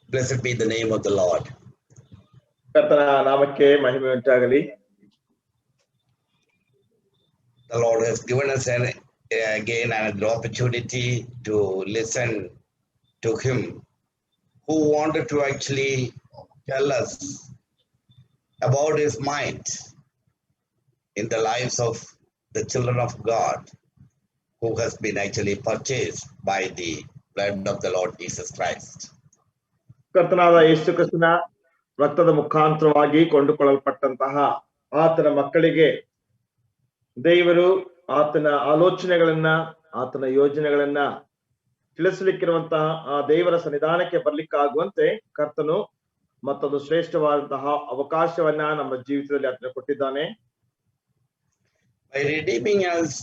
Blessed be the name of the Lord. ಕರ್ತನ ನಾಮಕ್ಕೆ ಮಹಿಮೆ ಉಂಟಾಗಲಿ. The Lord has given us again another opportunity to listen to Him, who wanted to actually tell us about His mind in the lives of the children of God, who has been actually purchased by the blood of the Lord Jesus Christ. ಕರ್ತನಾದ ಯೇಸು ಕ್ರಿಸ್ತನ ರಕ್ತದ ಮುಖಾಂತರವಾಗಿ ಕೊಂಡುಕೊಳ್ಳಲ್ಪಟ್ಟಂತಹ ಆತನ ಮಕ್ಕಳಿಗೆ ದೇವರು ಆತನ ಆಲೋಚನೆಗಳನ್ನ ಆತನ ಯೋಜನೆಗಳನ್ನ ತಿಳಿಸಲಿಕ್ಕಿರುವಂತಹ ಆ ದೇವರ ಸನ್ನಿಧಾನಕ್ಕೆ ಬರ್ಲಿಕ್ಕಾಗುವಂತೆ ಕರ್ತನು ಮತ್ತೊಂದು ಶ್ರೇಷ್ಠವಾದಂತಹ ಅವಕಾಶವನ್ನ ನಮ್ಮ ಜೀವಿತದಲ್ಲಿ ಆತನ ಕೊಟ್ಟಿದ್ದಾನೆ. By redeeming us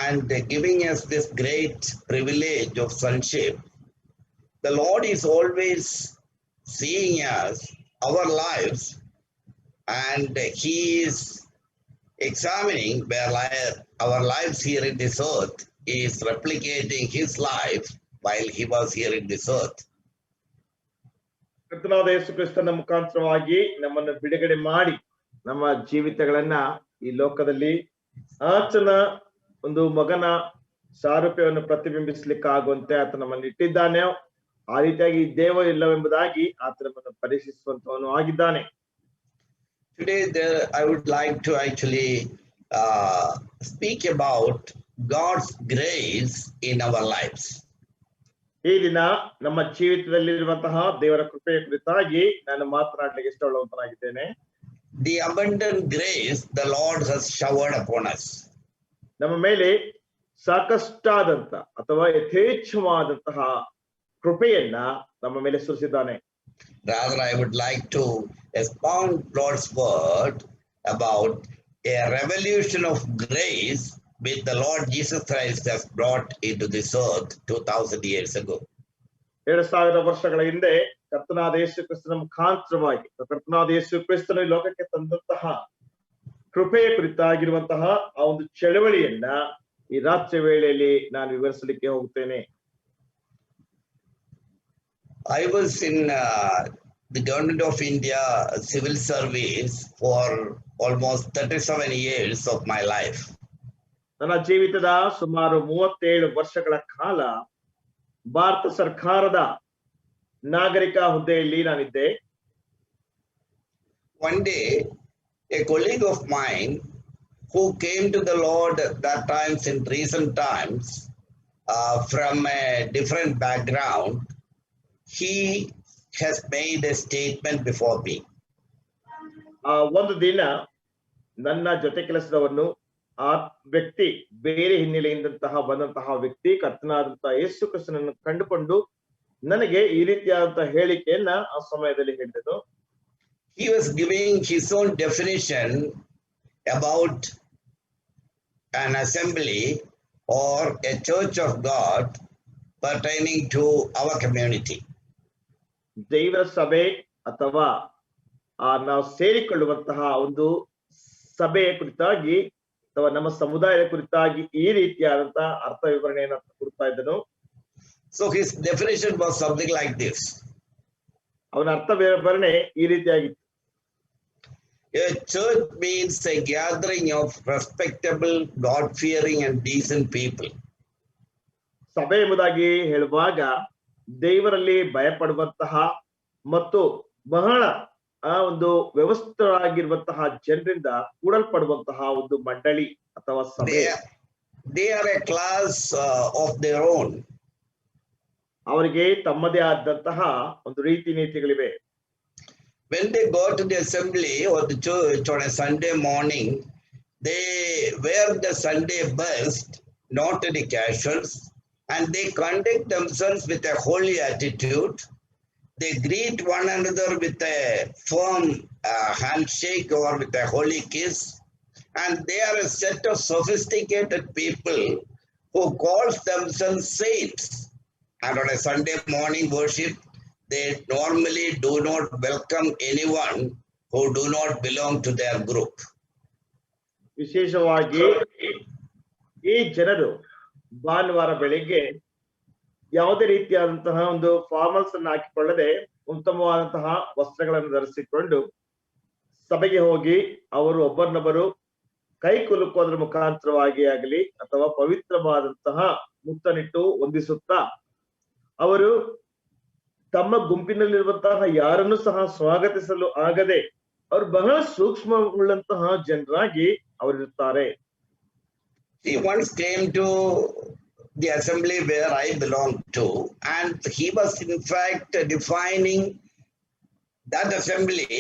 and giving us this great privilege of sonship, the Lord is always seeing us, our lives, and He is examining where our lives here in this earth is replicating His life while He was here in this earth. ಕರ್ತನಾದ ಯೇಸು ಕ್ರಿಸ್ತನ ಮುಖಾಂತರವಾಗಿ ನಮ್ಮನ್ನು ಬಿಡುಗಡೆ ಮಾಡಿ ನಮ್ಮ ಜೀವಿತಗಳನ್ನ ಈ ಲೋಕದಲ್ಲಿ ಆತನ ಒಂದು ಮಗನ ಸಾರೂಪ್ಯವನ್ನು ಪ್ರತಿಬಿಂಬಿಸ್ಲಿಕ್ಕಾಗುವಂತೆ ಆತ ನಮ್ಮನ್ನು ಇಟ್ಟಿದ್ದಾನೆ. ಆ ರೀತಿಯಾಗಿ ದೇವ ಇಲ್ಲವೆಂಬುದಾಗಿ ಆತ ನಮ್ಮನ್ನು ಪರೀಕ್ಷಿಸುವಂತವನು ಆಗಿದ್ದಾನೆ. Today I would like to actually speak about God's grace in our lives. ಈ ದಿನ ನಮ್ಮ ಜೀವಿತದಲ್ಲಿರುವಂತಹ ದೇವರ ಕೃಪೆಯ ಕುರಿತಾಗಿ ನಾನು ಮಾತನಾಡಲಿಕ್ಕೆ ಇಷ್ಟಪಡುವಂತನಾಗಿದ್ದೇನೆ. The abundant grace the Lord has showered upon us. ನಮ್ಮ ಮೇಲೆ ಸಾಕಷ್ಟಾದಂತ ಅಥವಾ ಯಥೇಚ್ಛವಾದಂತಹ ಕೃಪೆಯನ್ನ ನಮ್ಮ ಮೇಲೆ ಸುರಿಸಿದ್ದಾನೆ. Rather, I would like to expound God's word about a revolution of grace which the Lord Jesus Christ has brought into this earth 2000 years ago. 2000 ವರ್ಷಗಳ ಹಿಂದೆ ಕರ್ತನಾದ ಯೇಸು ಕ್ರಿಸ್ತನ ಮುಖಾಂತರವಾಗಿ ಕರ್ತನಾದ ಯೇಸು ಕ್ರಿಸ್ತನ ಲೋಕಕ್ಕೆ ತಂದಂತಹ ಕೃಪೆಯ ಕುರಿತಾಗಿರುವಂತಹ ಆ ಒಂದು ಚಳವಳಿಯನ್ನ ಈ ರಾತ್ರಿ ವೇಳೆಯಲ್ಲಿ ನಾನು ವಿವರಿಸಲಿಕ್ಕೆ ಹೋಗುತ್ತೇನೆ. I was in the government of India civil service for almost 37 years of my life. ನನ್ನ ಜೀವಿತದ ಸುಮಾರು 37 ವರ್ಷಗಳ ಕಾಲ ಭಾರತ ಸರ್ಕಾರದ ನಾಗರಿಕ ಹುದ್ದೆಯಲ್ಲಿ ನಾನಿದ್ದೆ. One day, a colleague of mine who came to the Lord at that times in recent times from a different background, he has made a statement before me. ಒಂದು ದಿನ ನನ್ನ ಜೊತೆ ಕೆಲಸದವನು ಆ ವ್ಯಕ್ತಿ ಬೇರೆ ಹಿನ್ನೆಲೆಯಿಂದಂತಹ ಬಂದಂತಹ ವ್ಯಕ್ತಿ ಕರ್ತನಾದಂತಹ ಯೇಸು ಕ್ರಿಸ್ತನನ್ನು ಕಂಡುಕೊಂಡು ನನಗೆ ಈ ರೀತಿಯಾದಂತಹ ಹೇಳಿಕೆಯನ್ನ ಆ ಸಮಯದಲ್ಲಿ ಹೇಳಿದನು. He was giving his own definition about an assembly or a church of God pertaining to our community. ದೇವರ ಸಭೆ ಅಥವಾ ನಾವು ಸೇರಿಕೊಳ್ಳುವಂತಹ ಒಂದು ಸಭೆಯ ಕುರಿತಾಗಿ ಅಥವಾ ನಮ್ಮ ಸಮುದಾಯದ ಕುರಿತಾಗಿ ಈ ರೀತಿಯಾದಂತಹ ಅರ್ಥ ವಿವರಣೆಯನ್ನು ಕೊಡ್ತಾ ಇದ್ದನು. So his definition was something like this. ಅವನ ಅರ್ಥ ವಿವರಣೆ ಈ ರೀತಿಯಾಗಿತ್ತು. A church means a gathering of respectable, God-fearing and decent people. ಸಭೆ ಎಂಬುದಾಗಿ ಹೇಳುವಾಗ ದೇವರಲ್ಲಿ ಭಯಪಡುವಂತಹ ಮತ್ತು ಬಹಳ ಒಂದು ವ್ಯವಸ್ಥಿತರಾಗಿರುವಂತಹ ಜನರಿಂದ ಕೂಡಲ್ಪಡುವಂತಹ ಒಂದು ಮಂಡಳಿ ಅಥವಾ ಸಭೆ. They are a class of their own. ಅವರಿಗೆ ತಮ್ಮದೇ ಆದಂತಹ ಒಂದು ರೀತಿ ನೀತಿಗಳಿವೆ. When they go to the assembly or the church on a Sunday morning, they wear the Sunday best, not any casuals, and they conduct themselves with a holy attitude. They greet one another with a firm handshake or with a holy kiss. And they are a set of sophisticated people who calls themselves saints. And on a Sunday morning worship, they normally do not welcome anyone who do not belong to their group. ವಿಶೇಷವಾಗಿ ಈ ಜನರು ಭಾನುವಾರ ಬೆಳಿಗ್ಗೆ ಯಾವುದೇ ರೀತಿಯಾದಂತಹ ಒಂದು formals ಅನ್ನು ಹಾಕಿಕೊಳ್ಳದೆ ಉತ್ತಮವಾದಂತಹ ವಸ್ತ್ರಗಳನ್ನು ಧರಿಸಿಕೊಂಡು ಸಭೆಗೆ ಹೋಗಿ ಅವರು ಒಬ್ಬರನ್ನೊಬ್ಬರು ಕೈ ಕುಲುಕೋದ್ರ ಮುಖಾಂತರವಾಗಿ ಆಗಲಿ ಅಥವಾ ಪವಿತ್ರವಾದಂತಹ ಮುತ್ತನಿಟ್ಟು ಹೊಂದಿಸುತ್ತಾ ಅವರು ತಮ್ಮ ಗುಂಪಿನಲ್ಲಿರುವಂತಹ ಯಾರನ್ನು ಸಹ ಸ್ವಾಗತಿಸಲು ಆಗದೆ ಅವರು ಬಹಳ ಸೂಕ್ಷ್ಮವುಳ್ಳಂತಹ ಜನರಾಗಿ ಅವರಿರುತ್ತಾರೆ. He once came to the assembly where I belong to, and he was in fact defining that assembly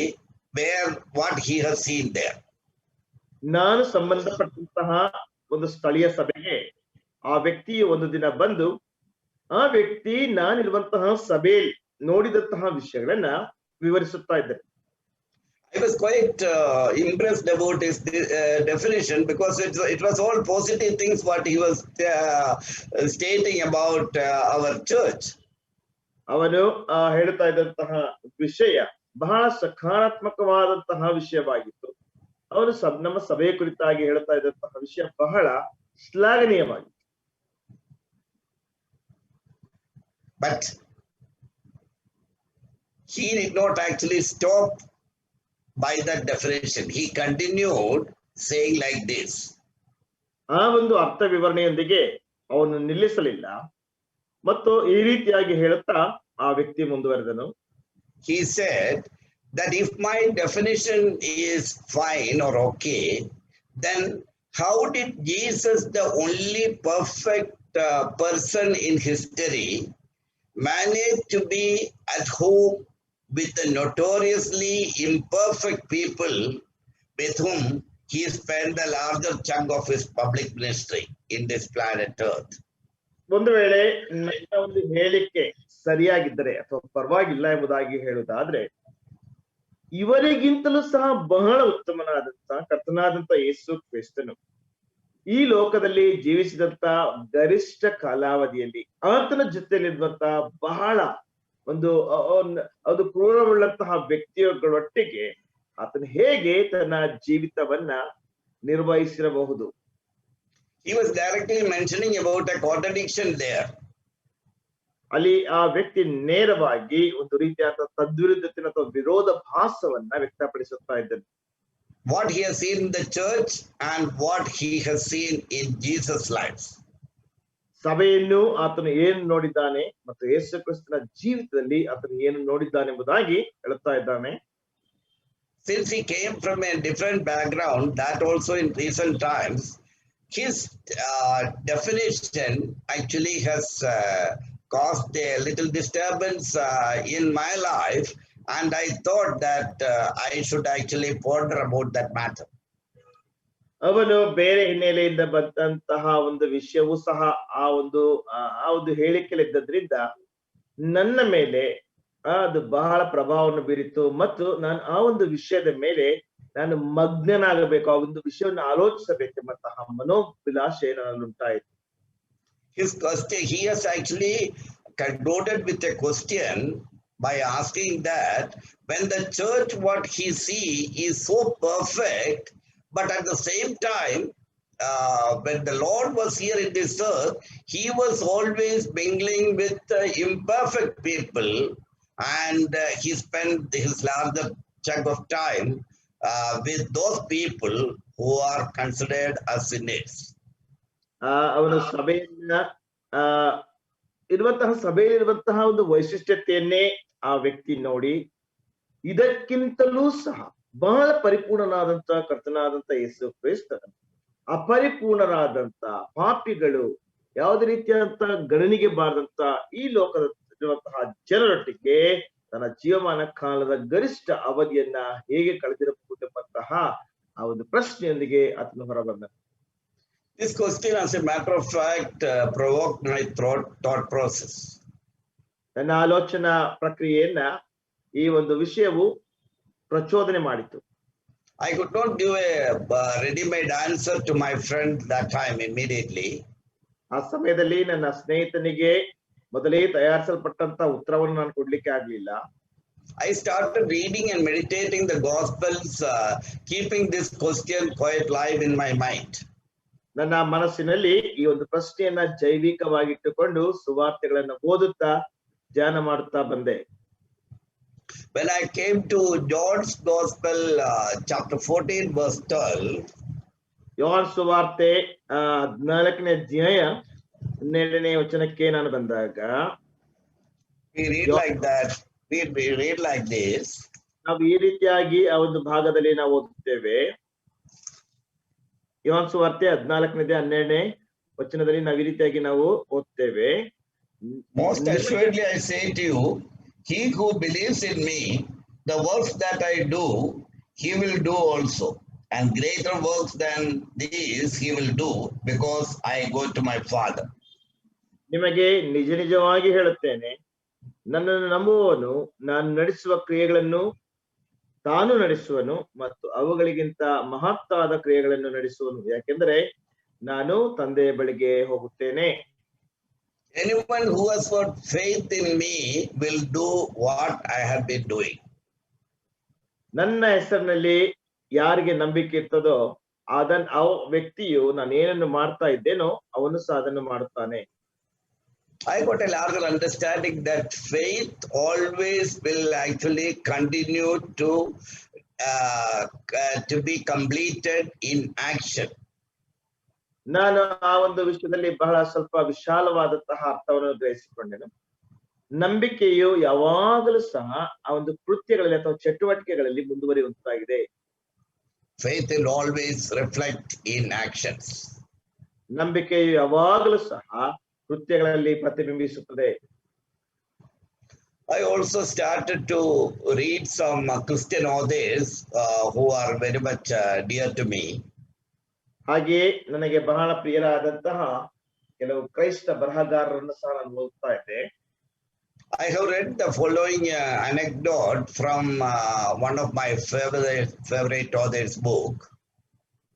where what he has seen there. ನಾನು ಸಂಬಂಧಪಟ್ಟಂತಹ ಒಂದು ಸ್ಥಳೀಯ ಸಭೆಗೆ ಆ ವ್ಯಕ್ತಿ ಒಂದು ದಿನ ಬಂದು ಆ ವ್ಯಕ್ತಿ ನಾನಿರುವಂತಹ ಸಭೆಯಲ್ಲಿ ನೋಡಿದಂತಹ ವಿಷಯಗಳನ್ನ ವಿವರಿಸುತ್ತಾ ಇದ್ದಾರೆ. I was quite impressed about his definition because it was all positive things what he was stating about our church. ಅವನು ಹೇಳ್ತಾ ಇದ್ದಂತಹ ವಿಷಯ ಬಹಳ ಸಕಾರಾತ್ಮಕವಾದಂತಹ ವಿಷಯವಾಗಿತ್ತು. ಅವನು ನಮ್ಮ ಸಭೆಯ ಕುರಿತಾಗಿ ಹೇಳ್ತಾ ಇದ್ದಂತಹ ವಿಷಯ ಬಹಳ ಶ್ಲಾಘನೀಯವಾಗಿತ್ತು. But he did not actually stop by that definition. He continued saying like this. ಆ ಒಂದು ಅರ್ಥ ವಿವರಣೆಯೊಂದಿಗೆ ಅವನು ನಿಲ್ಲಿಸಲಿಲ್ಲ ಮತ್ತು ಈ ರೀತಿಯಾಗಿ ಹೇಳುತ್ತಾ ಆ ವ್ಯಕ್ತಿ ಮುಂದುವರೆದನು. He said that if my definition is fine or okay, then how did Jesus, the only perfect person in history, manage to be at home with the notoriously imperfect people with whom he spent the larger chunk of his public ministry in this planet Earth? ಒಂದು ವೇಳೆ ನನ್ನ ಒಂದು ಹೇಳಿಕೆ ಸರಿಯಾಗಿದ್ದರೆ ಅಥವಾ ಪರವಾಗಿಲ್ಲ ಎಂಬುದಾಗಿ ಹೇಳುವುದಾದ್ರೆ, ಇವರಿಗಿಂತಲೂ ಸಹ ಬಹಳ ಉತ್ತಮನಾದಂತ ಕರ್ತನಾದಂತ ಯೇಸು ಕ್ರಿಸ್ತನು ಈ ಲೋಕದಲ್ಲಿ ಜೀವಿಸಿದಂತ ಗರಿಷ್ಠ ಕಾಲಾವಧಿಯಲ್ಲಿ ಆತನ ಜೊತೆಯಲ್ಲಿರುವಂತ ಬಹಳ ಒಂದು ಕ್ರೂರವುಳ್ಳಂತಹ ವ್ಯಕ್ತಿಗಳೊಟ್ಟಿಗೆ ಆತನು ಹೇಗೆ ತನ್ನ ಜೀವಿತವನ್ನ ನಿರ್ವಹಿಸಿರಬಹುದು. He was directly mentioning about a contradiction there. ಅಲ್ಲಿ ಆ ವ್ಯಕ್ತಿ ನೇರವಾಗಿ ಒಂದು ರೀತಿಯಾದ ತದ್ವಿರುದ್ಧತೆ ಅಥವಾ ವಿರೋಧ ಭಾಸವನ್ನ ವ್ಯಕ್ತಪಡಿಸುತ್ತಾ ಇದ್ದಾನೆ. What he has seen in the church and what he has seen in Jesus' life. ಸಭೆಯನ್ನು ಆತನು ಏನು ನೋಡಿದ್ದಾನೆ ಮತ್ತು ಯೇಸು ಕ್ರಿಸ್ತನ ಜೀವಿತದಲ್ಲಿ ಆತನು ಏನು ನೋಡಿದ್ದಾನೆ ಎಂಬುದಾಗಿ ಹೇಳ್ತಾ ಇದ್ದಾನೆ. Since he came from a different background, that also in recent times, his definition actually has caused a little disturbance in my life, and I thought that I should actually ponder about that matter. ಅವನು ಬೇರೆ ಹಿನ್ನೆಲೆಯಿಂದ ಬಂದಂತಹ ಒಂದು ವಿಷಯವೂ ಸಹ ಆ ಒಂದು ಹೇಳಿಕೆಯಲ್ಲಿದ್ದರಿಂದ ನನ್ನ ಮೇಲೆ ಅದು ಬಹಳ ಪ್ರಭಾವವನ್ನು ಬೀರಿತು ಮತ್ತು ನಾನು ಆ ಒಂದು ವಿಷಯದ ಮೇಲೆ ನಾನು ಮಗ್ನನಾಗಬೇಕು, ಆ ಒಂದು ವಿಷಯವನ್ನು ಆಲೋಚಿಸಬೇಕೆಂಬಂತಹ ಮನೋಭಿಲಾಷೆ ನನ್ನುಂಟಾಯಿತು. His question, he has actually concluded with a question by asking that when the church, what he see is so perfect, but at the same time, when the Lord was here in this earth, he was always mingling with imperfect people, and he spent his larger chunk of time with those people who are considered as sinners. ಅವನು ಸಭೆಯನ್ನ ಸಭೆಯಲ್ಲಿರುವಂತಹ ಒಂದು ವೈಶಿಷ್ಟ್ಯತೆಯನ್ನೇ ಆ ವ್ಯಕ್ತಿ ನೋಡಿ ಇದಕ್ಕಿಂತಲೂ ಸಹ ಬಹಳ ಪರಿಪೂರ್ಣನಾದಂತ ಕರ್ತನಾದಂತ ಯೇಸು ಕ್ರಿಸ್ತನ ಅಪರಿಪೂರ್ಣರಾದಂತ ಪಾಪಿಗಳು ಯಾವುದೇ ರೀತಿಯಾದಂತ ಗಣನೆಗೆ ಬಾರದಂತ ಈ ಲೋಕದಲ್ಲಿರುವಂತಹ ಜನರೊಟ್ಟಿಗೆ ತನ್ನ ಜೀವಮಾನ ಕಾಲದ ಗರಿಷ್ಠ ಅವಧಿಯನ್ನ ಹೇಗೆ ಕಳೆದಿರಬಹುದು ಎಂಬಂತಹ ಆ ಒಂದು ಪ್ರಶ್ನೆಯೊಂದಿಗೆ ಆತನು ಹೊರಬಂದ. This question, as a matter of fact, provoked my thought process. ನನ್ನ ಆಲೋಚನಾ ಪ್ರಕ್ರಿಯೆಯನ್ನ ಈ ಒಂದು ವಿಷಯವು ಪ್ರಚೋದನೆ ಮಾಡಿತು. I could not give a ready-made answer to my friend that time immediately. ಆ ಸಮಯದಲ್ಲಿ ನನ್ನ ಸ್ನೇಹಿತನಿಗೆ ಮೊದಲೇ ತಯಾರಿಸಲ್ಪಟ್ಟಂತ ಉತ್ತರವನ್ನು ನಾನು ಕೊಡ್ಲಿಕ್ಕೆ ಆಗ್ಲಿಲ್ಲ. I started reading and meditating the Gospels, keeping this question quite live in my mind. ನನ್ನ ಮನಸ್ಸಿನಲ್ಲಿ ಈ ಒಂದು ಪ್ರಶ್ನೆಯನ್ನ ಜೈವಿಕವಾಗಿಟ್ಟುಕೊಂಡು ಸುವಾರ್ತೆಗಳನ್ನ ಓದುತ್ತಾ ಧ್ಯಾನ ಮಾಡುತ್ತಾ ಬಂದೆ. When I came to John's Gospel, chapter 14, verse 12, ಯೋಹಾನ ಸುವಾರ್ತೆ 14ನೇ ಅಧ್ಯಾಯ 12ನೇ ವಚನಕ್ಕೆ ನಾನು ಬಂದಾಗ we read like that. We read like this. ನಾವು ಈ ರೀತಿಯಾಗಿ ಆ ಒಂದು ಭಾಗದಲ್ಲಿ ನಾವು ಓದುತ್ತೇವೆ. ಯೋಹಾನ ಸುವಾರ್ತೆ 14ನೇ 12ನೇ ವಚನದಲ್ಲಿ ನಾವು ಈ ರೀತಿಯಾಗಿ ನಾವು ಓದ್ತೇವೆ. Most assuredly I say to you, he who believes in me, the works that I do, he will do also. And greater works than these he will do, because I go to my Father. ನಿಮಗೆ ನಿಜ ನಿಜವಾಗಿ ಹೇಳುತ್ತೇನೆ, ನನ್ನನ್ನು ನಂಬುವವನು ನಾನು ನಡೆಸುವ ಕ್ರಿಯೆಗಳನ್ನು ತಾನು ನಡೆಸುವನು ಮತ್ತು ಅವುಗಳಿಗಿಂತ ಮಹತ್ತಾದ ಕ್ರಿಯೆಗಳನ್ನು ನಡೆಸುವನು, ಯಾಕೆಂದರೆ ನಾನು ತಂದೆಯ ಬಳಿಗೆ ಹೋಗುತ್ತೇನೆ. Anyone who has got faith in me will do what I have been doing. ನನ್ನ ಹೆಸರಿನಲ್ಲಿ ಯಾರಿಗೆ ನಂಬಿಕೆ ಇರ್ತದೋ ಆ ವ್ಯಕ್ತಿಯು ನಾನು ಏನನ್ನು ಮಾಡ್ತಾ ಇದ್ದೇನೋ ಅವನು ಸಹ ಅದನ್ನು ಮಾಡುತ್ತಾನೆ. I got a larger understanding that faith always will actually continue to be completed in action. ನಾನು ಆ ಒಂದು ವಿಷಯದಲ್ಲಿ ಬಹಳ ಸ್ವಲ್ಪ ವಿಶಾಲವಾದಂತಹ ಅರ್ಥವನ್ನು ಗ್ರಹಿಸಿಕೊಂಡೆನು. ನಂಬಿಕೆಯು ಯಾವಾಗಲೂ ಸಹ ಆ ಒಂದು ಕೃತ್ಯಗಳಲ್ಲಿ ಅಥವಾ ಚಟುವಟಿಕೆಗಳಲ್ಲಿ ಮುಂದುವರಿಯುವಂತಾಗಿದೆ. Faith will always reflect in actions. ನಂಬಿಕೆಯು ಯಾವಾಗಲೂ ಸಹ ಕೃತ್ಯಗಳಲ್ಲಿ ಪ್ರತಿಬಿಂಬಿಸುತ್ತದೆ. I also started to read some Christian authors who are very much dear to me. ಹಾಗೆಯೇ ನನಗೆ ಬಹಳ ಪ್ರಿಯರಾದಂತಹ ಕೆಲವು ಕ್ರೈಸ್ತ ಬರಹಗಾರರನ್ನು ಸಹ ನಾನು ಓದ್ತಾ ಇದ್ದೆ. I have read the following anecdote from one of my favorite authors' book.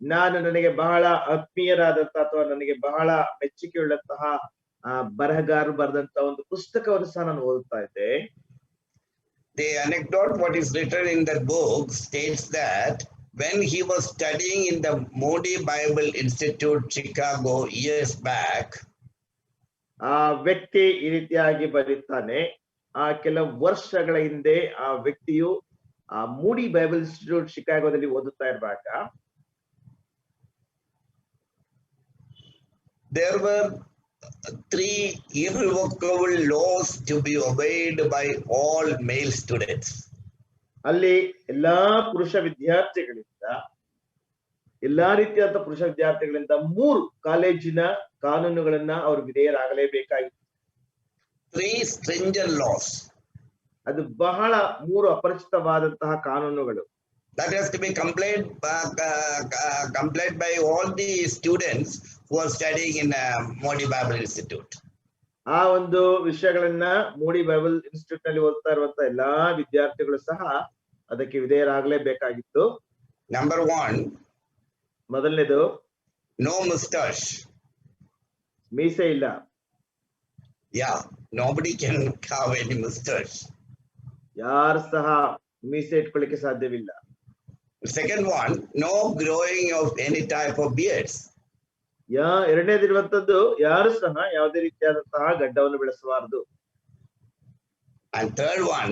ನಾನು ನನಗೆ ಬಹಳ ಆತ್ಮೀಯರಾದಂತಹ ಅಥವಾ ನನಗೆ ಬಹಳ ಮೆಚ್ಚುಗೆಯುಳ್ಳಂತಹ ಬರಹಗಾರರು ಬರೆದಂತಹ ಒಂದು ಪುಸ್ತಕವನ್ನು ಸಹ ನಾನು ಓದುತ್ತಾ ಇದ್ದೆ. The anecdote what is written in that book states that when he was studying in the Moody Bible Institute, Chicago, years back, ಆ ವ್ಯಕ್ತಿ ಈ ರೀತಿಯಾಗಿ ಬರೀತಾನೆ, ಆ ಕೆಲವು ವರ್ಷಗಳ ಹಿಂದೆ ಆ ವ್ಯಕ್ತಿಯು ಆ ಮೂಡಿ ಬೈಬಲ್ ಇನ್ಸ್ಟಿಟ್ಯೂಟ್ ಶಿಕಾಗೋದಲ್ಲಿ ಓದುತ್ತಾ ಇರುವಾಗ there were 3 irrevocable laws to be obeyed by all male students. ಅಲ್ಲಿ ಎಲ್ಲಾ ಪುರುಷ ವಿದ್ಯಾರ್ಥಿಗಳಿಂದ ಎಲ್ಲಾ ರೀತಿಯಾದ ಪುರುಷ ವಿದ್ಯಾರ್ಥಿಗಳಿಂದ 3 ಕಾಲೇಜಿನ ಕಾನೂನುಗಳನ್ನ ಅವರು ವಿಧೇಯರಾಗಲೇಬೇಕಾಗಿತ್ತು. 3 stringent laws. ಅದು ಬಹಳ 3 ಅಪರಿಚಿತವಾದಂತಹ ಕಾನೂನುಗಳು. That has to be complied by all the students who are studying in Moody Bible Institute. ಆ ಒಂದು ವಿಷಯಗಳನ್ನ ಮೂಡಿ ಬೈಬಲ್ ಇನ್ಸ್ಟಿಟ್ಯೂಟ್ ನಲ್ಲಿ ಓದ್ತಾ ಇರುವಂತಹ ಎಲ್ಲಾ ವಿದ್ಯಾರ್ಥಿಗಳು ಸಹ ಅದಕ್ಕೆ ವಿಧೇಯರಾಗಲೇಬೇಕಾಗಿತ್ತು. Number 1, ಮೊದಲನೇದು no mustache. ಮೀಸೆ ಇಲ್ಲ. Yeah, nobody can have any mustache. ಯಾರು ಸಹ ಮೀಸೆ ಇಟ್ಕೊಳ್ಳಿಕ್ಕೆ ಸಾಧ್ಯವಿಲ್ಲ. Second one, no growing of any type of beards. ಎರಡನೇದಿರುವಂತದ್ದು ಯಾರು ಸಹ ಯಾವುದೇ ರೀತಿಯಾದಂತಹ ಗಡ್ಡವನ್ನು ಬೆಳೆಸಬಾರದು. And third one,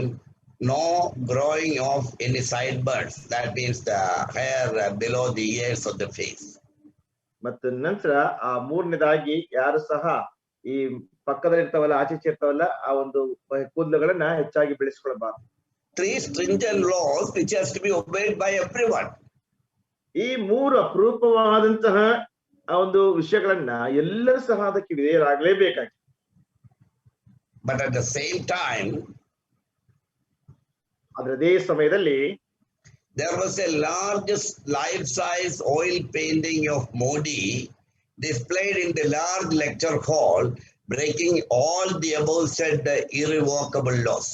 no growing of any sideburns. That means the hair below the ears of the face. ಮತ್ತು ನಂತರ ಆ ಮೂರನೇದಾಗಿ ಯಾರು ಸಹ ಈ ಪಕ್ಕದಲ್ಲಿ ಇರ್ತಾವಲ್ಲ, ಆಚೆ ಇರ್ತಾವಲ್ಲ, ಆ ಒಂದು ಕೂದಲುಗಳನ್ನ ಹೆಚ್ಚಾಗಿ ಬೆಳೆಸ್ಕೊಳ್ಬಾರ್ದು. 3 stringent laws which has to be obeyed by everyone. ಈ 3 ಅಪರೂಪವಾದಂತಹ ಆ ಒಂದು ವಿಷಯಗಳನ್ನ ಎಲ್ಲರೂ ಸಹ ಅದಕ್ಕೆ ವಿಧೇಯರಾಗಲೇಬೇಕಾಗಿ. But at the same time, ಅದೇ ಸಮಯದಲ್ಲಿ there was a large life-size oil painting of Modi displayed in the large lecture hall, breaking all the above said irrevocable laws.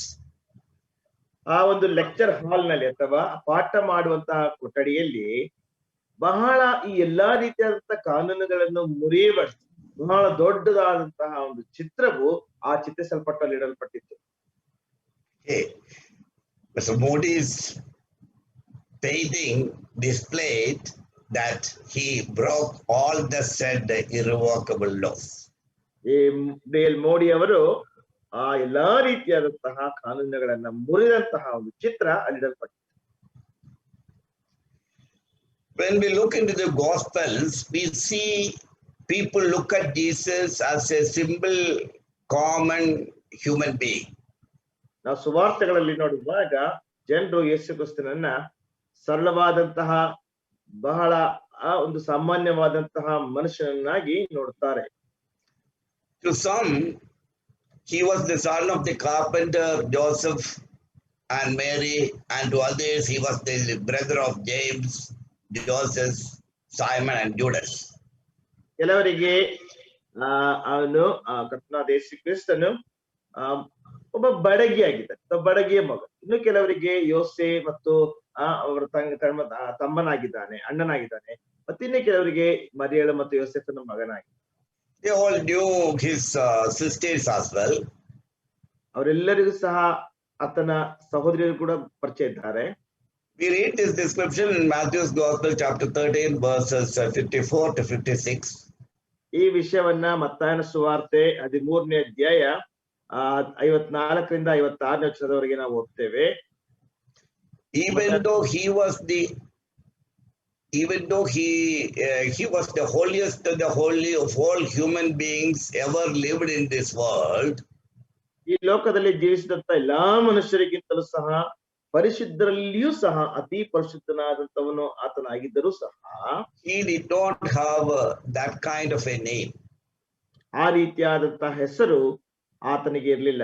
ಆ ಒಂದು ಲೆಕ್ಚರ್ ಹಾಲ್ ನಲ್ಲಿ ಅಥವಾ ಪಾಠ ಮಾಡುವಂತಹ ಕೊಠಡಿಯಲ್ಲಿ ಬಹಳ ಈ ಎಲ್ಲಾ ರೀತಿಯಾದಂತಹ ಕಾನೂನುಗಳನ್ನು ಮುರಿಯುವ ಬಹಳ ದೊಡ್ಡದಾದಂತಹ ಒಂದು ಚಿತ್ರವು ಆ ಚಿತ್ರಿಸಲ್ಪಟ್ಟಲ್ಲಿ ಇಡಲ್ಪಟ್ಟಿತ್ತು. Mr. Modi's painting displayed that he broke all the said irrevocable laws. ಈ ಡೇಲ್ ಮೋಡಿ ಅವರು ಆ ಎಲ್ಲಾ ರೀತಿಯಾದಂತಹ ಕಾನೂನುಗಳನ್ನ ಮುರಿದಂತಹ ಒಂದು ಚಿತ್ರ ಅಲ್ಲಿಡಲ್ಪಟ್ಟಿದೆ. When we look into the Gospels, we see people look at Jesus as a simple, common human being. ನಾವು ಸುವಾರ್ತೆಗಳಲ್ಲಿ ನೋಡುವಾಗ ಜನರು ಯೇಸು ಕ್ರಿಸ್ತನನ್ನ ಸರಳವಾದಂತಹ ಬಹಳ ಒಂದು ಸಾಮಾನ್ಯವಾದಂತಹ ಮನುಷ್ಯನನ್ನಾಗಿ ನೋಡುತ್ತಾರೆ. To some, he was the son of the carpenter Joseph and Mary, and to others he was the brother of James, Joseph, Simon and Judas. ಕೆಲವರಿಗೆ ಅವನು ಕರ್ತನಾದ ಯೇಸು ಕ್ರಿಸ್ತನು ಒಬ್ಬ ಬಡಗಿಯಾಗಿದ್ದಾನೆ, ಬಡಗಿಯ ಮಗ. ಇನ್ನು ಕೆಲವರಿಗೆ ಯೋಸೆ ಮತ್ತು ಅವರ ತಮ್ಮನಾಗಿದ್ದಾನೆ, ಅಣ್ಣನಾಗಿದ್ದಾನೆ. ಮತ್ತಿನ್ನು ಕೆಲವರಿಗೆ ಮರಿಯಳು ಮತ್ತು ಯೋಸೆಫನ ಮಗನಾಗಿದ್ದಾನೆ. They all knew his sisters as well. ಅವರೆಲ್ಲರಿಗೂ ಸಹ ಆತನ ಸಹೋದರಿಯರು ಕೂಡ ಪರಿಚಯ ಇದ್ದಾರೆ. We read this description in Matthew's Gospel chapter 13 verses 54 to 56. ಈ ವಿಷಯವನ್ನ ಮತ್ತಾಯನ ಸುವಾರ್ತೆ 13ನೇ ಅಧ್ಯಾಯ 54ರಿಂದ 56ನೇ ವಚನದವರೆಗೆ ನಾವು ಓದ್ತೇವೆ. Even though he was the holiest of the holy of all human beings ever lived in this world, ಈ ಲೋಕದಲ್ಲಿ ಜೀವಿಸಿದಂತ ಎಲ್ಲಾ ಮನುಷ್ಯರಿಗಿಂತಲೂ ಸಹ ಪರಿಶುದ್ಧರಲ್ಲಿಯೂ ಸಹ ಅತಿ ಪರಿಶುದ್ಧನಾದಂತವನು ಆತನಾಗಿದ್ದರೂ ಸಹ he did not have that kind of a name. ಆ ರೀತಿಯಾದಂತಹ ಹೆಸರು ಆತನಿಗೆ ಇರಲಿಲ್ಲ.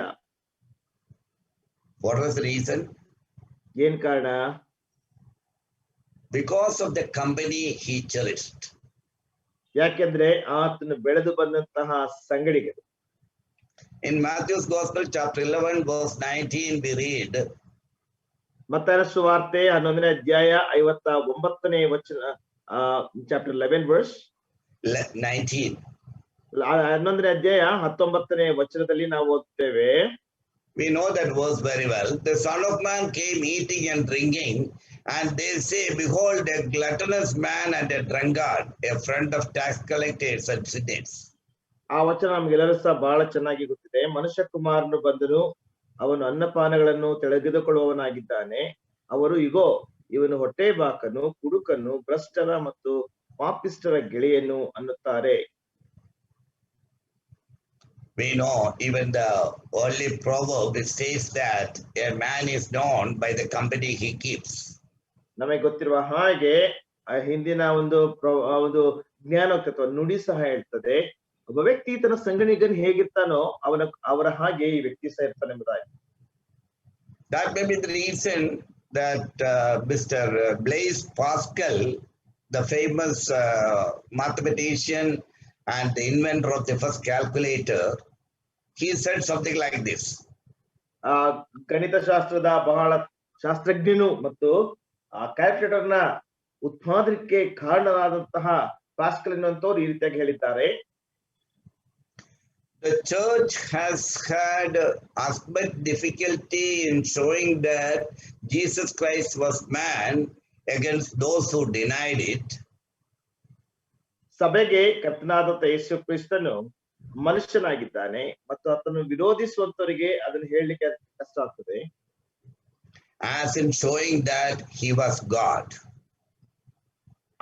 What was the reason? ಏನ್ ಕಾರಣ? Because of the company he cherished. ಯಾಕೆಂದ್ರೆ ಆತನು ಬೆಳೆದು ಬಂದಂತಹ ಸಂಗಡಿಗರು. In Matthew's Gospel chapter 11 verse 19 we read, ಮತ್ತಾಯನ ಸುವಾರ್ತೆ 11ನೇ ಅಧ್ಯಾಯ 59ನೇ ವಚನ, ಚಾಪ್ಟರ್ 11 verse 19. 11ನೇ ಅಧ್ಯಾಯ 19ನೇ ವಚನದಲ್ಲಿ ನಾವು ಓದ್ತೇವೆ. We know that verse very well. The Son of Man came eating and drinking, and they say, behold, a gluttonous man and a drunkard, a friend of tax collectors and sinners. ಆ ವಚನ ನಮ್ಗೆಲ್ಲರೂ ಸಹ ಬಹಳ ಚೆನ್ನಾಗಿ ಗೊತ್ತಿದೆ. ಮನುಷ್ಯ ಕುಮಾರನು ಬಂದನು, ಅವನು ಅನ್ನಪಾನಗಳನ್ನು ತೆಗೆದುಕೊಳ್ಳುವವನಾಗಿದ್ದಾನೆ. ಅವರು ಇಗೋ, ಇವನು ಹೊಟ್ಟೆ ಬಾಕನು, ಕುಡುಕನು, ಭ್ರಷ್ಟರ ಮತ್ತು ಪಾಪಿಸ್ಟರ ಗೆಳೆಯನು ಅನ್ನುತ್ತಾರೆ. We know even the early proverb says that a man is known by the company he keeps. ನಮಗೆ ಗೊತ್ತಿರುವ ಹಾಗೆ ಹಿಂದಿನ ಒಂದು ಜ್ಞಾನೋಕ್ತ ನುಡಿ ಸಹ ಹೇಳ್ತದೆ, ಒಬ್ಬ ವ್ಯಕ್ತಿ ತನ್ನ ಸಂಗಣಿಗನ್ ಹೇಗಿರ್ತಾನೋ ಅವರ ಹಾಗೆ ಈ ವ್ಯಕ್ತಿ ಸಹ ಇರ್ತಾನೆ ಎಂಬುದಾಗಿ. That may be the reason that Mr. Blaise Pascal, the famous mathematician and the inventor of the first calculator, he said something like this. ಗಣಿತ ಶಾಸ್ತ್ರದ ಬಹಳ ಶಾಸ್ತ್ರಜ್ಞನು ಮತ್ತು ಕ್ಯಾಲ್ಕುಲೇಟರ್ ನ ಉತ್ಪಾದನೆಗೆ ಕಾರಣರಾದಂತಹ ಪಾಸ್ಕಲ್ ಎನ್ನುವಂತವ್ರು ಈ ರೀತಿಯಾಗಿ ಹೇಳಿದ್ದಾರೆ. The church has had as much difficulty in showing that Jesus Christ was man against those who denied it. ಸಭೆಗೆ ಕರ್ತನಾದ ಯೇಸು ಕ್ರಿಸ್ತನು ಮನುಷ್ಯನಾಗಿದ್ದಾನೆ ಮತ್ತು ಆತನು ವಿರೋಧಿಸುವಂತವರಿಗೆ ಅದನ್ನು ಹೇಳಲಿಕ್ಕೆ ಕಷ್ಟ ಆಗ್ತದೆ. As in showing that he was God.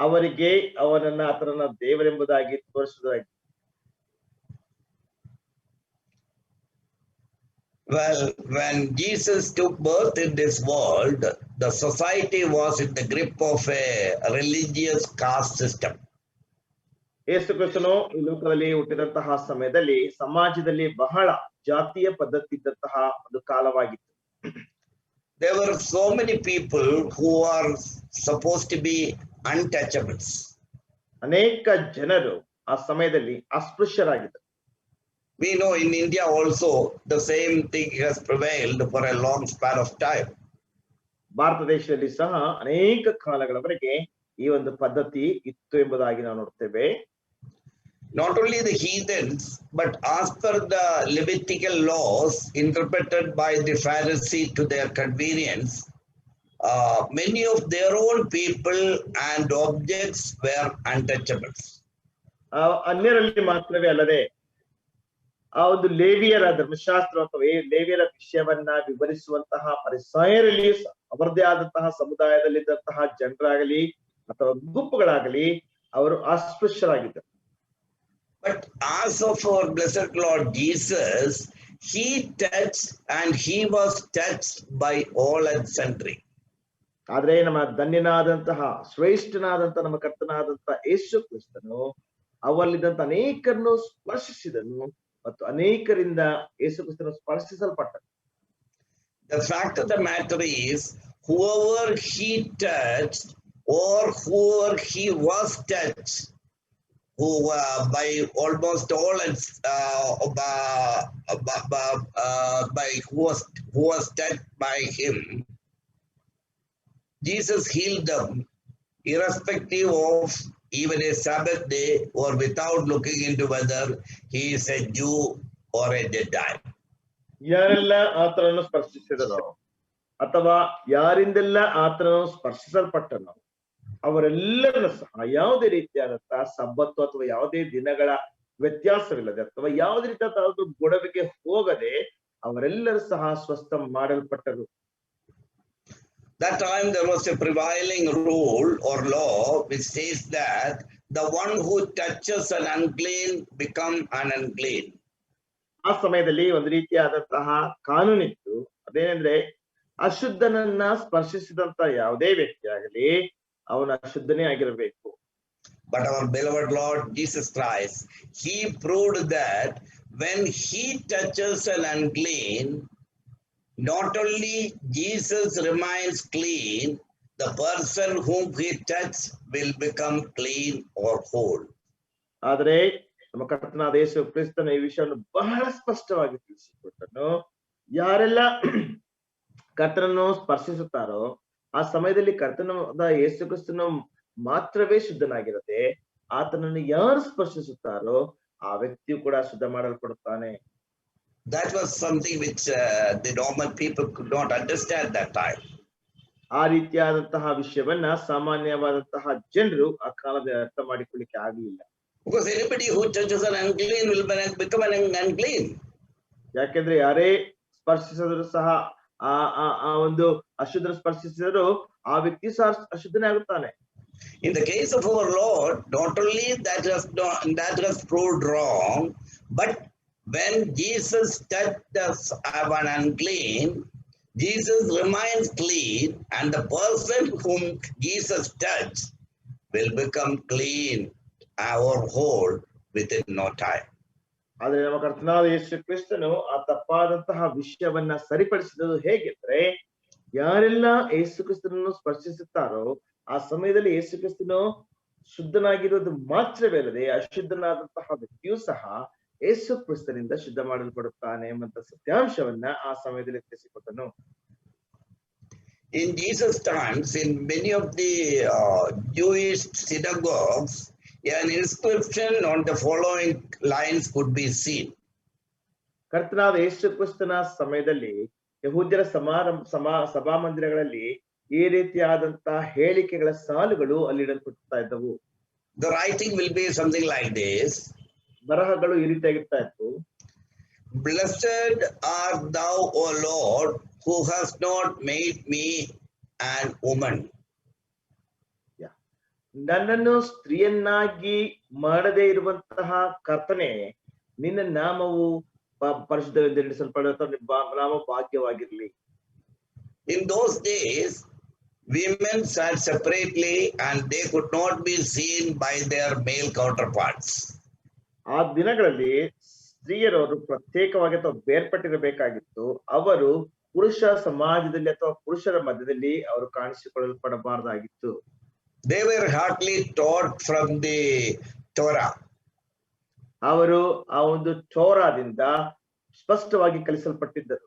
ಅವರಿಗೆ ಆತನನ್ನ ದೇವರೆಂಬುದಾಗಿ ತೋರಿಸುವುದಾಗಿ. Well, when Jesus took birth in this world, the society was in the grip of a religious caste system. ಯೇಸು ಕ್ರಿಸ್ತನು ಈ ಲೋಕದಲ್ಲಿ ಹುಟ್ಟಿದಂತಹ ಸಮಯದಲ್ಲಿ ಸಮಾಜದಲ್ಲಿ ಬಹಳ ಜಾತಿಯ ಪದ್ಧತಿ ಇದ್ದಂತಹ ಒಂದು ಕಾಲವಾಗಿತ್ತು. There were so many people who are supposed to be untouchables. ಅನೇಕ ಜನರು ಆ ಸಮಯದಲ್ಲಿ ಅಸ್ಪೃಶ್ಯರಾಗಿದ್ದರು. We know in India also the same thing has prevailed for a long span of time. Bharat ದೇಶದಲ್ಲಿ ಸಹ ಅನೇಕ ಕಾಲಗಳವರೆಗೆ ಈ ಒಂದು ಪದ್ಧತಿ ಇತ್ತು ಎಂಬುದಾಗಿ ನಾವು ನೋಡ್ತೇವೆ. Not only the heathens, but as per the Levitical laws interpreted by the Pharisees to their convenience, many of their own people and objects were untouchables. ಅನ್ಯರಲ್ಲಿ ಮಾತ್ರವೇ ಅಲ್ಲದೆ ಆ ಒಂದು ಲೇವಿಯರ ಧರ್ಮಶಾಸ್ತ್ರ ಅಥವಾ ಲೇವಿಯರ ವಿಷಯವನ್ನ ವಿವರಿಸುವಂತಹ ಪರಿಸರದಲ್ಲಿ ಅವರದೇ ಆದಂತಹ ಸಮುದಾಯದಲ್ಲಿದ್ದಂತಹ ಜನರಾಗಲಿ ಅಥವಾ ಗುಂಪುಗಳಾಗಲಿ ಅವರು ಅಸ್ಪೃಶ್ಯರಾಗಿದ್ದರು. But as of our blessed Lord Jesus, he touched and he was touched by all and sundry. ಆದ್ರೆ ನಮ್ಮ ಧನ್ಯನಾದಂತಹ ಶ್ರೇಷ್ಠನಾದಂತಹ ನಮ್ಮ ಕರ್ತನಾದಂತಹ ಯೇಸು ಕ್ರಿಸ್ತನು ಅವರಲ್ಲಿದ್ದಂತ ಅನೇಕರನ್ನು ಸ್ಪರ್ಶಿಸಿದನು ಮತ್ತು ಅನೇಕರಿಂದ ಯೇಸು ಕ್ರಿಸ್ತನು ಸ್ಪರ್ಶಿಸಲ್ಪಟ್ಟನು. The fact of the matter is, whoever he touched or whoever he was touched, who by almost all and by who was touched by him, Jesus healed them, irrespective of even a Sabbath day or without looking into whether he is a Jew or a Gentile. ಯಾರೆಲ್ಲ ಆತನನ್ನು ಸ್ಪರ್ಶಿಸಿದನೋ ಅಥವಾ ಯಾರಿಂದೆಲ್ಲ ಆತನನ್ನು ಸ್ಪರ್ಶಿಸಲ್ಪಟ್ಟನೋ ಅವರೆಲ್ಲರನ್ನು ಸಹ ಯಾವುದೇ ರೀತಿಯಾದಂತಹ ಸಬ್ಬತ್ತು ಅಥವಾ ಯಾವುದೇ ದಿನಗಳ ವ್ಯತ್ಯಾಸವಿಲ್ಲದೆ ಅಥವಾ ಯಾವುದೇ ರೀತಿಯಾದ ಗೊಡವೆಗೆ ಹೋಗದೆ ಅವರೆಲ್ಲರೂ ಸಹ ಸ್ವಸ್ಥ ಮಾಡಲ್ಪಟ್ಟರು. That time there was a prevailing rule or law which says that the one who touches an unclean become an unclean. ಆ ಸಮಯದಲ್ಲಿ ಒಂದು ರೀತಿಯಾದಂತಹ ಕಾನೂನಿತ್ತು. ಅದೇನೆಂದ್ರೆ ಅಶುದ್ಧನನ್ನ ಸ್ಪರ್ಶಿಸಿದಂತ ಯಾವುದೇ ವ್ಯಕ್ತಿ ಆಗಲಿ ಅವನ ಅಶುದ್ಧನೇ ಆಗಿರಬೇಕು. But our beloved Lord Jesus Christ, he proved that when he touches an unclean, not only Jesus remains clean, the person whom he touches will become clean or whole. ಆದ್ರೆ ನಮ್ಮ ಕರ್ತನಾದ ಯೇಸು ಕ್ರಿಸ್ತನ ಈ ವಿಷಯವನ್ನು ಬಹಳ ಸ್ಪಷ್ಟವಾಗಿ ತಿಳಿಸಿಕೊಟ್ಟನು. ಯಾರೆಲ್ಲ ಕರ್ತನನ್ನು ಸ್ಪರ್ಶಿಸುತ್ತಾರೋ ಆ ಸಮಯದಲ್ಲಿ ಕರ್ತನಾದ ಯೇಸು ಕ್ರಿಸ್ತನು ಮಾತ್ರವೇ ಶುದ್ಧನಾಗಿರದೆ ಆತನನ್ನು ಯಾರು ಸ್ಪರ್ಶಿಸುತ್ತಾರೋ ಆ ವ್ಯಕ್ತಿಯು ಕೂಡ ಶುದ್ಧ ಮಾಡಲ್ಪಡುತ್ತಾನೆ. That was something which the normal people could not understand that time. ಆ ರೀತಿಯಾದಂತಹ ವಿಷಯವನ್ನ ಸಾಮಾನ್ಯವಾದಂತಹ ಜನರು ಆ ಕಾಲದಲ್ಲಿ ಅರ್ಥ ಮಾಡಿಕೊಳ್ಳಿಕ್ಕೆ ಆಗಲಿಲ್ಲ. Because anybody who touches an unclean will become an unclean. ಯಾಕೆಂದ್ರೆ ಯಾರೇ ಸ್ಪರ್ಶಿಸಿದ್ರು ಸಹ ಆ ಒಂದು ಅಶುದ್ಧ ಸ್ಪರ್ಶಿಸಿದ್ರು ಆ ವ್ಯಕ್ತಿ ಸಹ ಅಶುದ್ಧನೇ ಆಗುತ್ತಾನೆ. In the case of our Lord, not only that was proved wrong, but when Jesus touched us an unclean, Jesus remains clean, and the person whom Jesus touched will become clean or whole within no time. ಆದ್ರೆ ನಮ್ಮ ಕರ್ತನಾದ ಯೇಸು ಕ್ರಿಸ್ತನು ಆ ತಪ್ಪಾದಂತಹ ವಿಷಯವನ್ನ ಸರಿಪಡಿಸಿದ್ದು ಹೇಗೆಂದ್ರೆ ಯಾರೆಲ್ಲ ಯೇಸು ಕ್ರಿಸ್ತನನ್ನು ಸ್ಪರ್ಶಿಸುತ್ತಾರೋ ಆ ಸಮಯದಲ್ಲಿ ಯೇಸು ಕ್ರಿಸ್ತನು ಶುದ್ಧನಾಗಿರೋದು ಮಾತ್ರವೇ ಅಲ್ಲದೆ ಅಶುದ್ಧನಾದಂತಹ ವ್ಯಕ್ತಿಯೂ ಸಹ ಯೇಸು ಕ್ರಿಸ್ತನಿಂದ ಶುದ್ಧ ಮಾಡಲ್ಪಡುತ್ತಾನೆ ಎಂಬಂತ ಸತ್ಯಾಂಶವನ್ನ ಆ ಸಮಯದಲ್ಲಿ ತಿಳಿಸಿಕೊಟ್ಟನು. In Jesus' times, in many of the Jewish synagogues, an inscription on the following lines could be seen. ಕರ್ತನಾದ ಯೇಸು ಕ್ರಿಸ್ತನ ಸಮಯದಲ್ಲಿ ಯಹೂದ್ಯರ ಸಭಾ ಮಂದಿರಗಳಲ್ಲಿ ಈ ರೀತಿಯಾದಂತಹ ಹೇಳಿಕೆಗಳ ಸಾಲುಗಳು ಅಲ್ಲಿಡಲ್ಪಡ್ತಾ ಇದ್ದವು. The writing will be something like this. ಬರಹಗಳು ಈ ರೀತಿಯಾಗಿರ್ತಾ ಇತ್ತು. Blessed art thou, O Lord, who has not made me an woman. ನನ್ನನ್ನು ಸ್ತ್ರೀಯನ್ನಾಗಿ ಮಾಡದೇ ಇರುವಂತಹ ಕರ್ತನೆ, ನಿನ್ನ ನಾಮವು ಪರಿಶುದ್ಧವೆಂದು ಎಣಿಸಲ್ಪಡುವ ನಾಮ ಭಾಗ್ಯವಾಗಿರ್ಲಿ. In those days, women sat separately and they could not be seen by their male counterparts. ಆ ದಿನಗಳಲ್ಲಿ ಸ್ತ್ರೀಯರವರು ಪ್ರತ್ಯೇಕವಾಗಿ ಅಥವಾ ಬೇರ್ಪಟ್ಟಿರಬೇಕಾಗಿತ್ತು. ಅವರು ಪುರುಷ ಸಮಾಜದಲ್ಲಿ ಅಥವಾ ಪುರುಷರ ಮಧ್ಯದಲ್ಲಿ ಅವರು ಕಾಣಿಸಿಕೊಳ್ಳಲ್ಪಡಬಾರದಾಗಿತ್ತು. They were hardly taught from the Torah. ಅವರು ಆ ಒಂದು ಟೋರಾದಿಂದ ಸ್ಪಷ್ಟವಾಗಿ ಕಲಿಸಲ್ಪಟ್ಟಿದ್ದರು.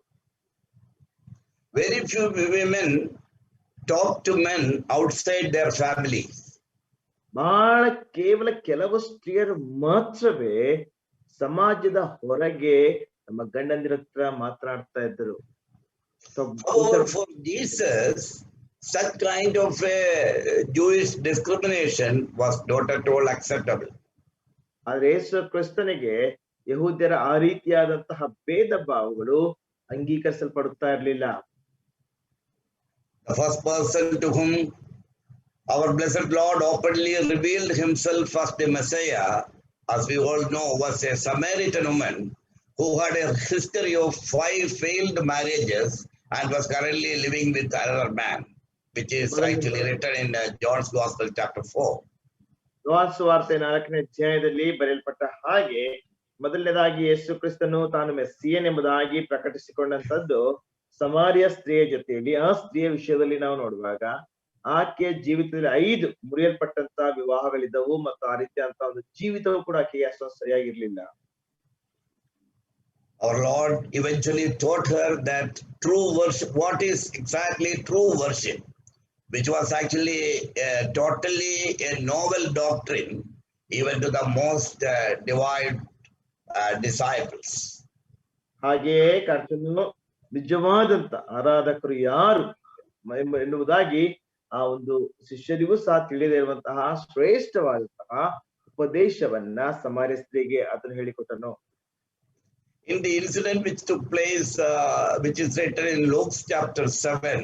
Very few women talk to men outside their families. ಬಹಳ ಕೇವಲ ಕೆಲವು ಸ್ತ್ರೀಯರು ಮಾತ್ರವೇ ಸಮಾಜದ ಹೊರಗೆ ನಮ್ಮ ಗಂಡಂದಿರ ಹತ್ರ ಮಾತನಾಡ್ತಾ ಇದ್ದರು. For Jesus, such kind of Jewish discrimination was not at all acceptable. ಆದ್ರೆ ಯೇಸು ಕ್ರಿಸ್ತನಿಗೆ ಯಹೂದ್ಯರ ಆ ರೀತಿಯಾದಂತಹ ಭೇದ ಭಾವಗಳು ಅಂಗೀಕರಿಸಲ್ಪಡುತ್ತಾ ಇರಲಿಲ್ಲ. The first person to whom our blessed Lord openly revealed himself as the Messiah, as we all know, was a Samaritan woman who had a history of 5 failed marriages and was currently living with another man, which is actually written in John's Gospel chapter 4. ಯೋಹಾನ ಸುವಾರ್ತೆ 4ನೇ ಅಧ್ಯಾಯದಲ್ಲಿ ಬರೆಯಲ್ಪಟ್ಟ ಹಾಗೆ ಮೊದಲನೇದಾಗಿ ಯೇಸು ಕ್ರಿಸ್ತನು ತಾನು ಮೆಸ್ಸಿಯನೆಂಬುದಾಗಿ ಪ್ರಕಟಿಸಿಕೊಂಡಂತದ್ದು ಸಮಾರ್ಯ ಸ್ತ್ರೀಯ ಜೊತೆಯಲ್ಲಿ ಆ ಸ್ತ್ರೀಯ ವಿಷಯದಲ್ಲಿ ನಾವು ನೋಡುವಾಗ ಆಕೆಯ ಜೀವಿತದಲ್ಲಿ 5 ಮುರಿಯಲ್ಪಟ್ಟಂತ ವಿವಾಹಗಳಿದ್ದವು ಮತ್ತು ಆ ರೀತಿಯಂತ ಒಂದು ಜೀವಿತವೂ ಕೂಡ ಆಕೆಗೆ ಅಷ್ಟೊಂದು ಸರಿಯಾಗಿರ್ಲಿಲ್ಲ. Our Lord eventually taught her that true worship, what is exactly true worship, which was actually totally a novel doctrine even to the most devout disciples. ಹಾಗೆಯೇ ಕರ್ತನು ನಿಜವಾದಂತ ಆರಾಧಕರು ಯಾರು ಎನ್ನುವುದಾಗಿ ಆ ಒಂದು ಶಿಷ್ಯರಿಗೂ ಸಹ ತಿಳಿದೇ ಇರುವಂತಹ ಶ್ರೇಷ್ಠವಾದಂತಹ ಉಪದೇಶವನ್ನ ಸಮಾರ್ಯ ಸ್ತ್ರೀಗೆ ಅದನ್ನು ಹೇಳಿಕೊಟ್ಟನು. In the incident which took place, which is written in Luke chapter 7,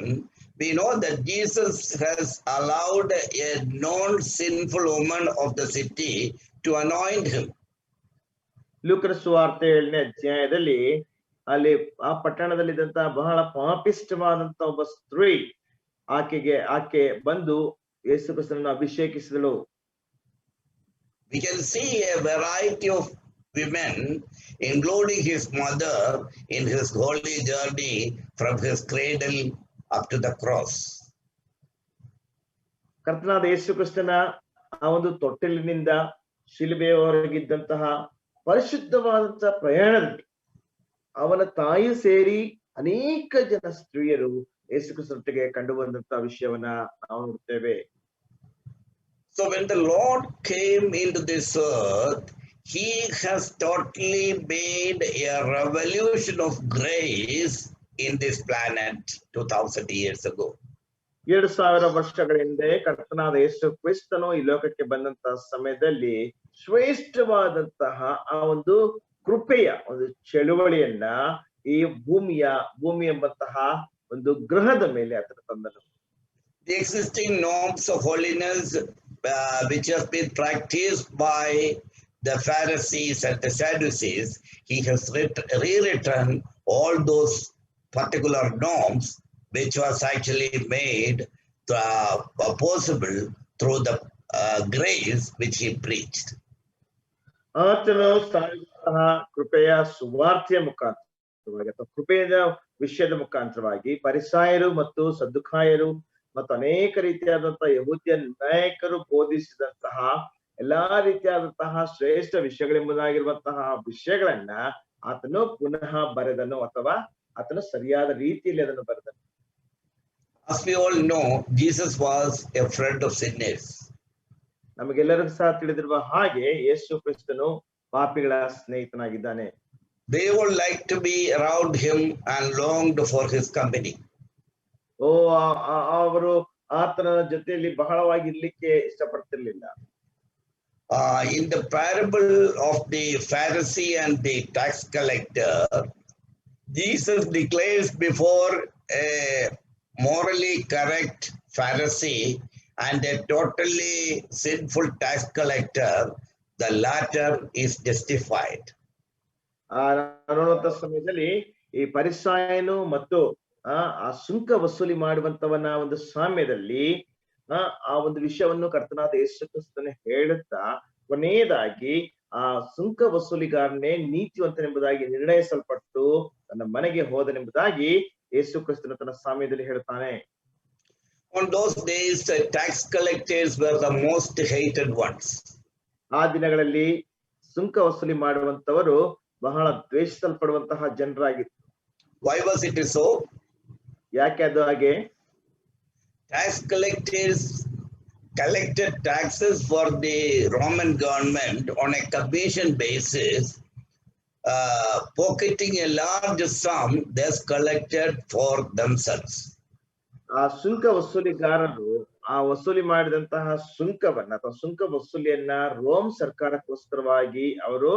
we know that Jesus has allowed a non-sinful woman of the city to anoint him. ಲೂಕನ ಸುವಾರ್ತೆ 7ನೇ ಅಧ್ಯಾಯದಲ್ಲಿ ಅಲ್ಲಿ ಆ ಪಟ್ಟಣದಲ್ಲಿದ್ದಂತಹ ಬಹಳ ಪಾಪಿಷ್ಠವಾದಂತ ಒಬ್ಬ ಸ್ತ್ರೀ ಆಕೆ ಬಂದು ಯೇಸು ಕ್ರಿಸ್ತನನ್ನು ಅಭಿಷೇಕಿಸಿದಳು. We can see a variety of women, including his mother, in his holy journey from his cradle up to the cross. ಕರ್ತನಾದ ಯೇಸು ಕ್ರಿಸ್ತನ ಆ ಒಂದು ತೊಟ್ಟಿಲಿನಿಂದ ಶಿಲುಬೆಯವರೆಗಿದ್ದಂತಹ ಪರಿಶುದ್ಧವಾದಂತಹ ಪ್ರಯಾಣದಲ್ಲಿ ಅವನ ತಾಯಿ ಸೇರಿ ಅನೇಕ ಜನ ಸ್ತ್ರೀಯರು ಯೇಸು ಕ್ರಿಸ್ತನಿಗೆ ಕಂಡು ಬಂದಂತಹ ವಿಷಯವನ್ನ ನಾವು ನೋಡ್ತೇವೆ. So when the Lord came into this earth, he has totally made a revolution of grace in this planet 2000 years ago. 2000 ವರ್ಷಗಳ ಹಿಂದೆ ಕರ್ತನಾದ ಯೇಸು ಕ್ರಿಸ್ತನು ಈ ಲೋಕಕ್ಕೆ ಬಂದಂತಹ ಸಮಯದಲ್ಲಿ ಶ್ರೇಷ್ಠವಾದಂತಹ ಆ ಒಂದು ಕೃಪೆಯ ಒಂದು ಚಳುವಳಿಯನ್ನ ಈ ಭೂಮಿ ಎಂಬಂತಹ ಒಂದು ಗ್ರಹದ ಮೇಲೆ ಆತನು ತಂದನು. The existing norms of holiness which have been practiced by the Pharisees and the Sadducees, he has rewritten all those particular norms which was actually made possible through the grace which he preached. ಆತನು ಸಾರಿದಂತಹ ಕೃಪೆಯ ಸುವಾರ್ತೆಯ ಮುಖಾಂತರವಾಗಿ ಅಥವಾ ಕೃಪೆಯ ವಿಷಯದ ಮುಖಾಂತರವಾಗಿ ಫರಿಸಾಯರು ಮತ್ತು ಸದ್ದುಕಾಯರು ಮತ್ತು ಅನೇಕ ರೀತಿಯಾದಂತಹ ಯಹೂದ್ಯ ನಾಯಕರು ಬೋಧಿಸಿದಂತಹ ಎಲ್ಲಾ ರೀತಿಯಾದಂತಹ ಶ್ರೇಷ್ಠ ವಿಷಯಗಳೆಂಬುದಾಗಿರುವಂತಹ ವಿಷಯಗಳನ್ನ ಆತನು ಪುನಃ ಬರೆದನು ಅಥವಾ ಆತನು ಸರಿಯಾದ ರೀತಿಯಲ್ಲಿ ಅದನ್ನು ಬರೆದನು. As we all know, Jesus was a friend of sinners. ನಮಗೆಲ್ಲರಿಗೂ ಸಹ ತಿಳಿದಿರುವ ಹಾಗೆ ಯೇಸು ಕ್ರಿಸ್ತನು ಪಾಪಿಗಳ ಸ್ನೇಹಿತನಾಗಿದ್ದಾನೆ. They all liked to be around him and longed for his company. ಅವರು ಆತನ ಜೊತೆಯಲ್ಲಿ ಬಹಳವಾಗಿ ಇರ್ಲಿಕ್ಕೆ ಇಷ್ಟಪಡ್ತಿರ್ಲಿಲ್ಲ. In the parable of the Pharisee and the tax collector, Jesus declares before a morally correct Pharisee and a totally sinful tax collector, the latter is justified. ನೋಡುವಂತ ಸಮಯದಲ್ಲಿ ಈ ಫರಿಸಾಯನು ಮತ್ತು ಆ ಸುಂಕ ವಸೂಲಿ ಮಾಡುವಂತವನ ಒಂದು ಸಾಮ್ಯದಲ್ಲಿ ಆ ಒಂದು ವಿಷಯವನ್ನು ಕರ್ತನಾದ ಯೇಸು ಕ್ರಿಸ್ತನು ಹೇಳುತ್ತಾ ಕೊನೆಯದಾಗಿ ಆ ಸುಂಕ ವಸೂಲಿಗಾರನೇ ನೀತಿವಂತನೆಂಬುದಾಗಿ ನಿರ್ಣಯಿಸಲ್ಪಟ್ಟು ತನ್ನ ಮನೆಗೆ ಹೋದನೆಂಬುದಾಗಿ ಯೇಸು ಕ್ರಿಸ್ತನು ತನ್ನ ಸಾಮ್ಯದಲ್ಲಿ ಹೇಳುತ್ತಾನೆ. On those days, tax collectors were the most hated ones. ಆ ದಿನಗಳಲ್ಲಿ ಸುಂಕ ವಸೂಲಿ ಮಾಡುವಂತವರು ಬಹಳ ದ್ವೇಷಿಸಲ್ಪಡುವಂತಹ ಜನರಾಗಿತ್ತು. Why was it so? ಯಾಕೆ ಅದು ಹಾಗೆ? Tax collectors collected taxes for the Roman government on a commission basis, pocketing a large sum thus collected for themselves. ಆ ಸುಂಕ ವಸೂಲಿಗಾರರು ಆ ವಸೂಲಿ ಮಾಡಿದಂತಹ ಸುಂಕವನ್ನ ಅಥವಾ ಸುಂಕ ವಸೂಲಿಯನ್ನ ರೋಮ್ ಸರ್ಕಾರಕ್ಕೋಸ್ಕರವಾಗಿ ಅವರು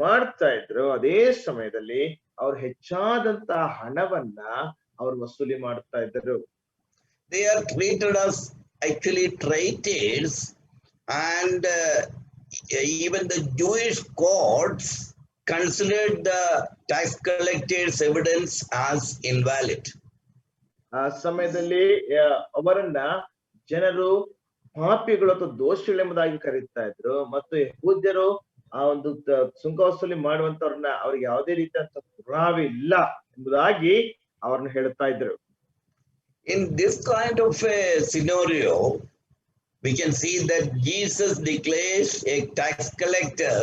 ಮಾಡ್ತಾ ಇದ್ರು. ಅದೇ ಸಮಯದಲ್ಲಿ ಅವ್ರು ಹೆಚ್ಚಾದಂತಹ ಹಣವನ್ನ ಅವ್ರು ವಸೂಲಿ ಮಾಡ್ತಾ ಇದ್ದರು. They are treated as actually traitors, and even the Jewish courts considered the tax collectors' evidence as invalid. ಆ ಸಮಯದಲ್ಲಿ ಅವರನ್ನ ಜನರು ಪಾಪಿಗಳು ಅಥವಾ ದೋಷಿಗಳೆಂಬುದಾಗಿ ಕರೀತಾ ಇದ್ರು. ಮತ್ತು ಯಹೂದ್ಯರು ಆ ಒಂದು ಸುಂಕ ವಸೂಲಿ ಮಾಡುವಂತವ್ರನ್ನ ಅವ್ರಿಗೆ ಯಾವುದೇ ರೀತಿಯಂತ ಪುರಾವೆ ಇಲ್ಲ ಎಂಬುದಾಗಿ ಅವ್ರನ್ನ ಹೇಳ್ತಾ ಇದ್ರು. In this kind of a scenario, we can see that Jesus declares a tax collector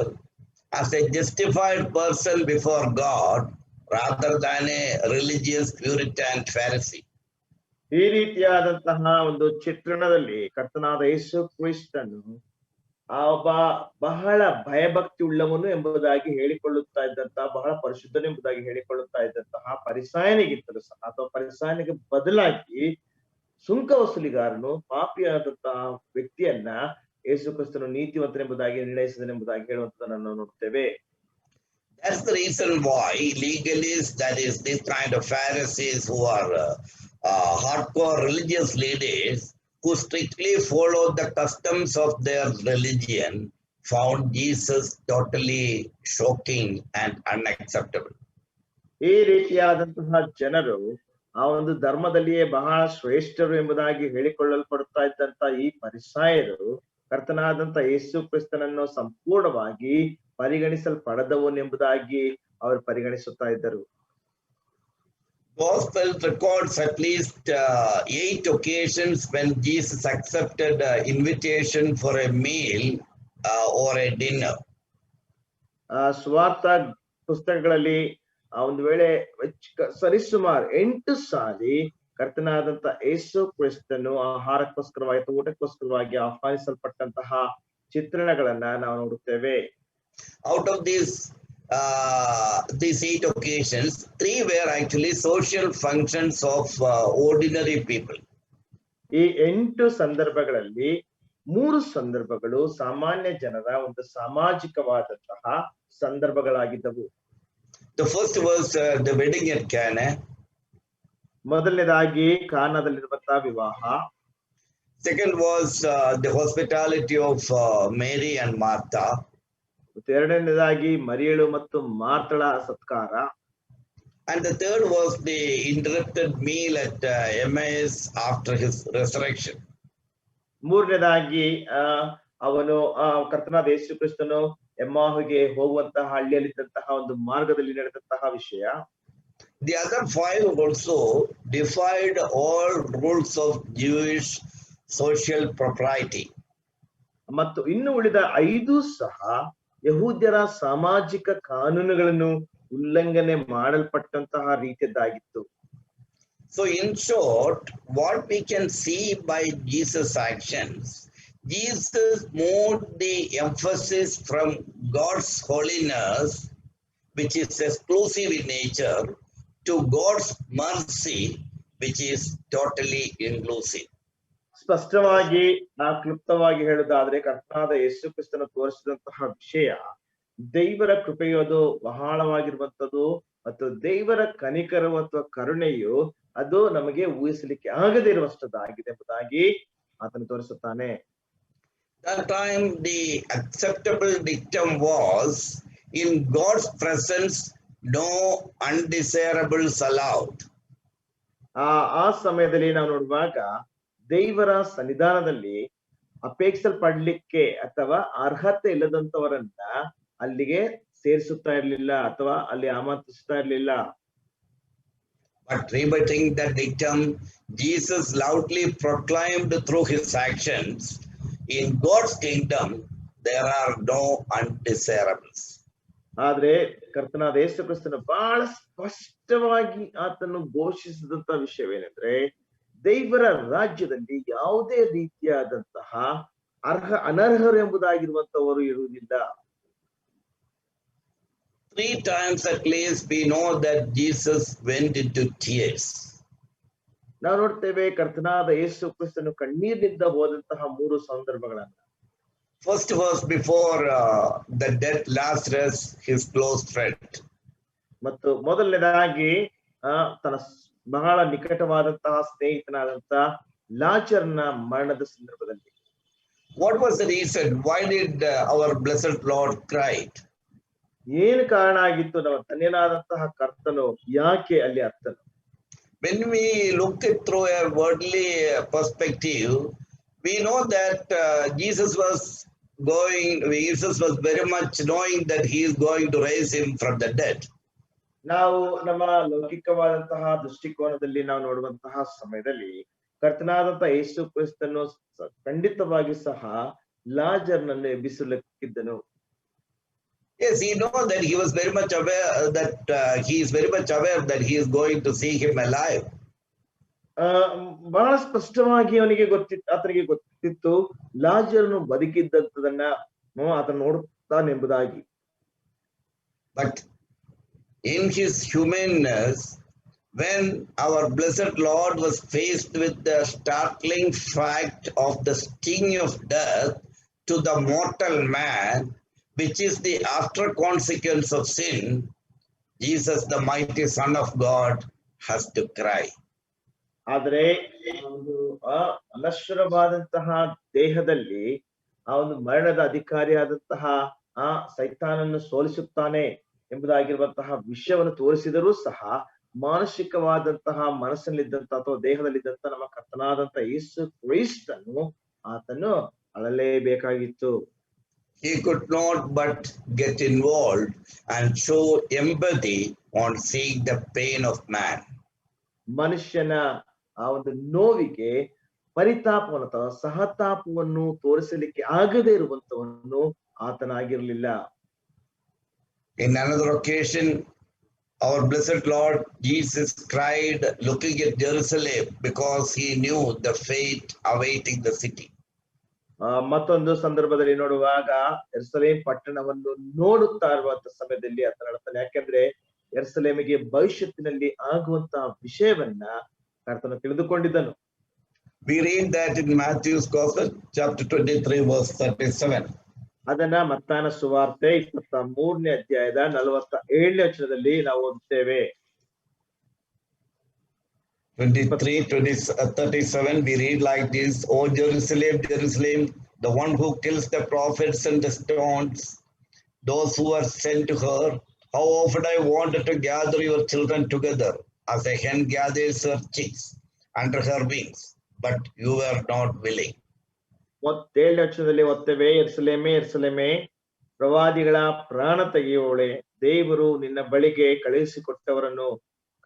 as a justified person before God rather than a religious Puritan Pharisee. ಈ ರೀತಿಯಾದಂತಹ ಒಂದು ಚಿತ್ರಣದಲ್ಲಿ ಕರ್ತನಾದ ಯೇಸು ಕ್ರಿಸ್ತನು ಒಬ್ಬ ಬಹಳ ಭಯಭಕ್ತಿ ಉಳ್ಳವನು ಎಂಬುದಾಗಿ ಹೇಳಿಕೊಳ್ಳುತ್ತಾ ಇದ್ದಂತಹ, ಬಹಳ ಪರಿಶುದ್ಧನು ಎಂಬುದಾಗಿ ಹೇಳಿಕೊಳ್ಳುತ್ತಾ ಇದ್ದಂತಹ ಪರಿಸಾಯನಿಗಿಂತಲೂ ಸಹ ಅಥವಾ ಪರಿಸಾಯನಿಗೆ ಬದಲಾಗಿ ಸುಂಕ ವಸೂಲಿಗಾರನು ಪಾಪಿಯಾದಂತಹ ವ್ಯಕ್ತಿಯನ್ನ ಯೇಸು ಕ್ರಿಸ್ತನು ನೀತಿವಂತನೆಂಬುದಾಗಿ ನಿರ್ಣಯಿಸಿದನೆಂಬುದಾಗಿ ಹೇಳುವಂತದನ್ನು ನಾವು ನೋಡ್ತೇವೆ. That's the reason why legalists, that is this kind of Pharisees who are hardcore religious leaders who strictly follow the customs of their religion, found Jesus totally shocking and unacceptable. ಈ ರೀತಿಯಾದಂತಹ ಜನರು ಆ ಒಂದು ಧರ್ಮದಲ್ಲಿಯೇ ಬಹಳ ಶ್ರೇಷ್ಠರು ಎಂಬುದಾಗಿ ಹೇಳಿಕೊಳ್ಳಲ್ಪಡುತ್ತಾ ಇದ್ದಂತ ಈ ಪರಿಸಾಯರು ಕರ್ತನಾದಂತ ಯೇಸು ಕ್ರಿಸ್ತನನ್ನು ಸಂಪೂರ್ಣವಾಗಿ ಪರಿಗಣಿಸಲ್ಪಡದವನೆಂಬುದಾಗಿ ಅವರು ಪರಿಗಣಿಸುತ್ತಾ ಇದ್ದರು. Gospel records at least 8 occasions when Jesus accepted invitation for a meal or a dinner. ಸ್ವಾರ್ಥ ಪುಸ್ತಕಗಳಲ್ಲಿ ಒಂದು ವೇಳೆ ಸರಿಸುಮಾರು 8 ಸಾರಿ ಕರ್ತನಾದಂತ ಯೇಸು ಕ್ರಿಸ್ತನು ಆಹಾರಕ್ಕೋಸ್ಕರವಾಗಿ ಅಥವಾ ಊಟಕ್ಕೋಸ್ಕರವಾಗಿ ಆಹ್ವಾನಿಸಲ್ಪಟ್ಟಂತಹ ಚಿತ್ರಣಗಳನ್ನ ನಾವು ನೋಡುತ್ತೇವೆ. Out of these 8 occasions, 3 were actually social functions of ordinary people. ಈ 8 ಸಂದರ್ಭಗಳಲ್ಲಿ 3 ಸಂದರ್ಭಗಳು ಸಾಮಾನ್ಯ ಜನರ ಒಂದು ಸಾಮಾಜಿಕವಾದಂತಹ ಸಂದರ್ಭಗಳಾಗಿದ್ದವು. The first was the wedding at Cana. ಮೊದಲನೇದಾಗಿ ಕಾನಾದಲ್ಲಿರುವಂತಹ ವಿವಾಹ. Second was the hospitality of Mary and Martha. ಎರಡನೇದಾಗಿ ಮರಿಯಳು ಮತ್ತು ಮಾರ್ತಳ ಸತ್ಕಾರ. And the third was the interrupted meal at Emmaus after his resurrection. ಮೂರನೇದಾಗಿ ಅವನು ಕರ್ತನಾದ ಯೇಸು ಕ್ರಿಸ್ತನು ಎಮ್ಮಾಹುಗೆ ಹೋಗುವಂತಹ ಹಳ್ಳಿಯಲ್ಲಿದ್ದಂತಹ ಒಂದು ಮಾರ್ಗದಲ್ಲಿ ನಡೆದಂತಹ ವಿಷಯ. The other 5 also defied all rules of Jewish social propriety. ಮತ್ತು ಇನ್ನು ಉಳಿದ 5 ಸಹ ಯಹೂದ್ಯರ ಸಾಮಾಜಿಕ ಕಾನೂನುಗಳನ್ನು ಉಲ್ಲಂಘನೆ ಮಾಡಲ್ಪಟ್ಟಂತಹ ರೀತಿಯದ್ದಾಗಿತ್ತು. So in short, what we can see by Jesus' actions, Jesus moved the emphasis from God's holiness, which is exclusive in nature, to God's mercy, which is totally inclusive. ಸ್ಪಷ್ಟವಾಗಿ ಕ್ಲುಪ್ತವಾಗಿ ಹೇಳುವುದಾದ್ರೆ ಕರ್ತನಾದ ಯೇಸು ಕ್ರಿಸ್ತನು ತೋರಿಸಿದಂತಹ ವಿಷಯ ದೇವರ ಕೃಪೆಯು ಅದು ಬಹಳವಾಗಿರುವಂತದ್ದು ಮತ್ತು ದೇವರ ಕನಿಕರವು ಅಥವಾ ಕರುಣೆಯು ಅದು ನಮಗೆ ಊಹಿಸಲಿಕ್ಕೆ ಆಗದೇ ಇರುವಷ್ಟದಾಗಿದೆ ಎಂಬುದಾಗಿ ಆತನು ತೋರಿಸುತ್ತಾನೆ. That time the acceptable dictum was, in God's presence no undesirables allowed. ಆ ಸಮಯದಲ್ಲಿ ನಾವು ನೋಡುವಾಗ ದೇವರ ಸನ್ನಿಧಾನದಲ್ಲಿ ಅಪೇಕ್ಷಿಸಲ್ಪಡ್ಲಿಕ್ಕೆ ಅಥವಾ ಅರ್ಹತೆ ಇಲ್ಲದಂತವರನ್ನ ಅಲ್ಲಿಗೆ ಸೇರಿಸುತ್ತಾ ಇರ್ಲಿಲ್ಲ ಅಥವಾ ಅಲ್ಲಿ ಆಮಂತ್ರಿಸುತ್ತಾ ಇರ್ಲಿಲ್ಲ. But rebutting that dictum, Jesus loudly proclaimed through his actions, in God's kingdom there are no undesirables. ಆದ್ರೆ ಕರ್ತನಾದ ಯೇಸು ಕ್ರಿಸ್ತನು ಬಹಳ ಸ್ಪಷ್ಟವಾಗಿ ಆತನು ಘೋಷಿಸಿದಂತ ವಿಷಯವೇನೆಂದ್ರೆ ದೇವರ ರಾಜ್ಯದಲ್ಲಿ ಯಾವುದೇ ರೀತಿಯಾದಂತಹ ಅನರ್ಹರು ಎಂಬುದಾಗಿರುವಂತವರು ಇರುವುದಿಲ್ಲ. 3 times at least we know that Jesus went into tears. ನಾವು ನೋಡ್ತೇವೆ ಕರ್ತನಾದ ಯೇಸು ಕ್ರಿಸ್ತನು ಕಣ್ಣೀರಿನಿಂದ ಹೋದಂತಹ 3 ಸಂದರ್ಭಗಳನ್ನ. First was before the death, Lazarus, his close friend. ಮತ್ತು ಮೊದಲನೇದಾಗಿ ತನ್ನ ಬಹಳ ನಿಕಟವಾದಂತಹ ಸ್ನೇಹಿತನಾದಂತಹ ಲಾಜರ್ನ ಮರಣದ ಸಂದರ್ಭದಲ್ಲಿ. What was the reason? Why did our blessed Lord cried? ಏನು ಕಾರಣ ಆಗಿತ್ತು? ನಮ್ಮ ಧನ್ಯನಾದಂತಹ ಕರ್ತನು ಯಾಕೆ ಅಲ್ಲಿ ಅತ್ತನು? When we look it through a worldly perspective, we know that Jesus was very much knowing that he is going to raise him from the dead. ನಾವು ನಮ್ಮ ಲೌಕಿಕವಾದಂತಹ ದೃಷ್ಟಿಕೋನದಲ್ಲಿ ನಾವು ನೋಡುವಂತಹ ಸಮಯದಲ್ಲಿ ಕರ್ತನಾದಂತಹ ಯೇಸು ಕ್ರಿಸ್ತನು ಖಂಡಿತವಾಗಿ ಸಹ ಲಾಜರ್ನನ್ನು ಎಬ್ಬಿಸಲಿಕ್ಕಿದ್ದನು. Yes, he knows that he was very much aware that he is very much aware that he is going to see him alive. ಬಹಳ ಸ್ಪಷ್ಟವಾಗಿ ಆತನಿಗೆ ಗೊತ್ತಿತ್ತು ಲಾಜರನು ಬದುಕಿದ್ದದನ್ನ ಆತ ನೋಡುತ್ತಾನೆಂಬುದಾಗಿ. But in his humanness, when our blessed Lord was faced with the startling fact of the sting of death to the mortal man, which is the after consequence of sin, Jesus, the mighty Son of God, has to cry. ಆದರೆ ಒಂದು ಅನಶ್ವರವಾದಂತಹ ದೇಹದಲ್ಲಿ ಆ ಒಂದು ಮರಣದ ಅಧಿಕಾರಿಯಾದಂತಹ ಆ ಸೈತಾನನ್ನು ಸೋಲಿಸುತ್ತಾನೆ ಎಂಬುದಾಗಿರುವಂತಹ ವಿಷಯವನ್ನು ತೋರಿಸಿದರೂ ಸಹ ಮಾನಸಿಕವಾದಂತಹ ಮನಸ್ಸಲ್ಲಿದ್ದಂತಹ ಅಥವಾ ದೇಹದಲ್ಲಿದ್ದಂತಹ ನಮ್ಮ ಕರ್ತನಾದಂತಹ ಯೇಸು ಕ್ರಿಸ್ತನು ಆತನು ಅಳಲೇಬೇಕಾಗಿತ್ತು. He could not but get involved and show empathy on seeing the pain of man. ಮನುಷ್ಯನ ಆ ಒಂದು ನೋವಿಗೆ ಪರಿತಾಪವನ್ನು ಅಥವಾ ಸಹತಾಪವನ್ನು ತೋರಿಸಲಿಕ್ಕೆ ಆಗದೇ ಇರುವಂತವನ್ನು ಆತನಾಗಿರಲಿಲ್ಲ. In another occasion, our blessed Lord Jesus cried looking at Jerusalem because he knew the fate awaiting the city. ಮತ್ತೊಂದು ಸಂದರ್ಭದಲ್ಲಿ ನೋಡುವಾಗ ಯೆರೂಸಲೇಮ್ ಪಟ್ಟಣವನ್ನು ನೋಡುತ್ತಾ ಇರುವಂತಹ ಸಮಯದಲ್ಲಿ ಆತನ ಹೇಳ್ತಾನೆ, ಯಾಕೆಂದ್ರೆ ಯೆರೂಸಲೇಮಿಗೆ ಭವಿಷ್ಯತ್ತಿನಲ್ಲಿ ಆಗುವಂತಹ ವಿಷಯವನ್ನ ಕರ್ತನು ತಿಳಿದುಕೊಂಡಿದ್ದನು. We read that in Matthew's Gospel, chapter 23, verse 37. ಅದನ್ನ ಮತ್ತಾಯನ ಸುವಾರ್ತೆ 23ನೇ ಅಧ್ಯಾಯದ 47ನೇ ವಚನದಲ್ಲಿ ನಾವು ಓದುತ್ತೇವೆ. 23:37 we read like this: "O Jerusalem, Jerusalem, the one who kills the prophets and the stones those who are sent to her, how often I wanted to gather your children together as a hen gathers her chicks under her wings, but you were not willing." 37ನೇ ವಚನದಲ್ಲಿ ಓದ್ತೇವೆ, ಯೆರೂಸಲೇಮೇ ಯೆರೂಸಲೇಮೇ, ಪ್ರವಾದಿಗಳ ಪ್ರಾಣ ತೆಗೆಯುವವಳೆ, ದೇವರು ನಿನ್ನ ಬಳಿಗೆ ಕಳುಹಿಸಿಕೊಟ್ಟವರನ್ನು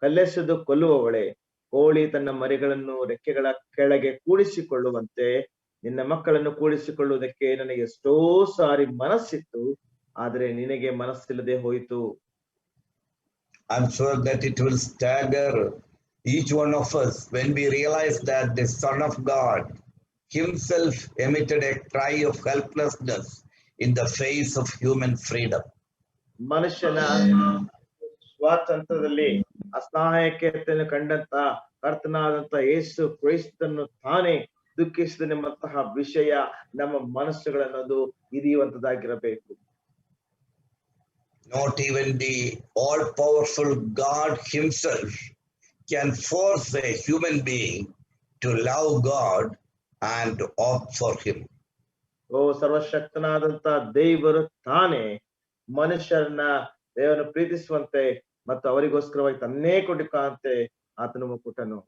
ಕಲ್ಲೆಸೆದು ಕೊಲ್ಲುವವಳೆ, ಕೋಳಿ ತನ್ನ ಮರಿಗಳನ್ನು ರೆಕ್ಕೆಗಳ ಕೆಳಗೆ ಕೂಡಿಸಿಕೊಳ್ಳುವಂತೆ ನಿನ್ನ ಮಕ್ಕಳನ್ನು ಕೂಡಿಸಿಕೊಳ್ಳುವುದಕ್ಕೆ ನನಗೆ ಎಷ್ಟೋ ಸಾರಿ ಮನಸ್ಸಿತ್ತು, ಆದರೆ ನಿನಗೆ ಮನಸ್ಸಿಲ್ಲದೆ ಹೋಯಿತು. I'm sure that it will stagger each one of us when we realize that the Son of God himself emitted a cry of helplessness in the face of human freedom. ಮನುಷ್ಯನ ಸ್ವಾತಂತ್ರ್ಯದಲ್ಲಿ ಅಸಹಾಯಕತೆಯನ್ನು ಕಂಡಂತ ಕರ್ತನಾದಂತ ಯೇಸು ಕ್ರಿಸ್ತನು ತಾನೇ ದುಃಖಿಸಿದನೆಂಬಂತಹ ವಿಷಯ ನಮ್ಮ ಮನಸ್ಸುಗಳನ್ನದು ಹಿಡಿಯುವಂತದಾಗಿರಬೇಕು. Not even the all-powerful God himself can force a human being to love God and opt for him. ಸರ್ವಶಕ್ತನಾದಂತ ದೇವರು ತಾನೇ ದೇವರನ್ನು ಪ್ರೀತಿಸುವಂತೆ ಮತ್ತು ಅವರಿಗೋಸ್ಕರವಾಗಿ ತನ್ನೇ ಕೊಡುವಂತೆ ಆತನು ಕೊಟ್ಟನು.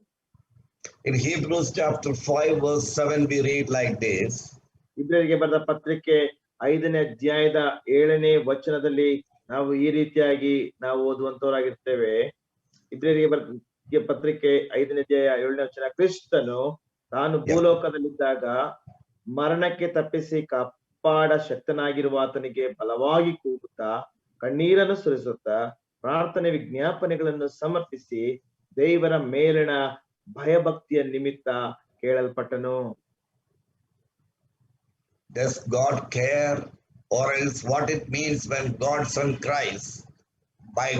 In Hebrews chapter 5 verse 7 we read like this: ಇಬ್ರಿಯರಿಗೆ ಬರೆದ ಪತ್ರಿಕೆ 5ನೇ ಅಧ್ಯಾಯದ 7ನೇ ವಚನದಲ್ಲಿ ನಾವು ಈ ರೀತಿಯಾಗಿ ನಾವು ಓದುವಂತವರಾಗಿರ್ತೇವೆ. ಇಬ್ರಿಯರಿಗೆ ಬರೆದ ಪತ್ರಿಕೆ 5ನೇ ಅಧ್ಯಾಯ 7ನೇ ವಚನ: ಕ್ರಿಸ್ತನು ತಾನು ಭೂಲೋಕದಲ್ಲಿದ್ದಾಗ ಮರಣಕ್ಕೆ ತಪ್ಪಿಸಿ ಕಾಪಾಡ ಶಕ್ತನಾಗಿರುವ ಆತನಿಗೆ ಬಲವಾಗಿ ಕೂಗುತ್ತಾ ಕಣ್ಣೀರನ್ನು ಸುರಿಸುತ್ತಾ ಪ್ರಾರ್ಥನೆ ವಿಜ್ಞಾಪನೆಗಳನ್ನು ಸಮರ್ಪಿಸಿ ದೇವರ ಮೇಲಿನ ಭಯಭಕ್ತಿಯ ನಿಮಿತ್ತ ಕೇಳಲ್ಪಟ್ಟನು. Does God care, or else what it means when God's Son cries, my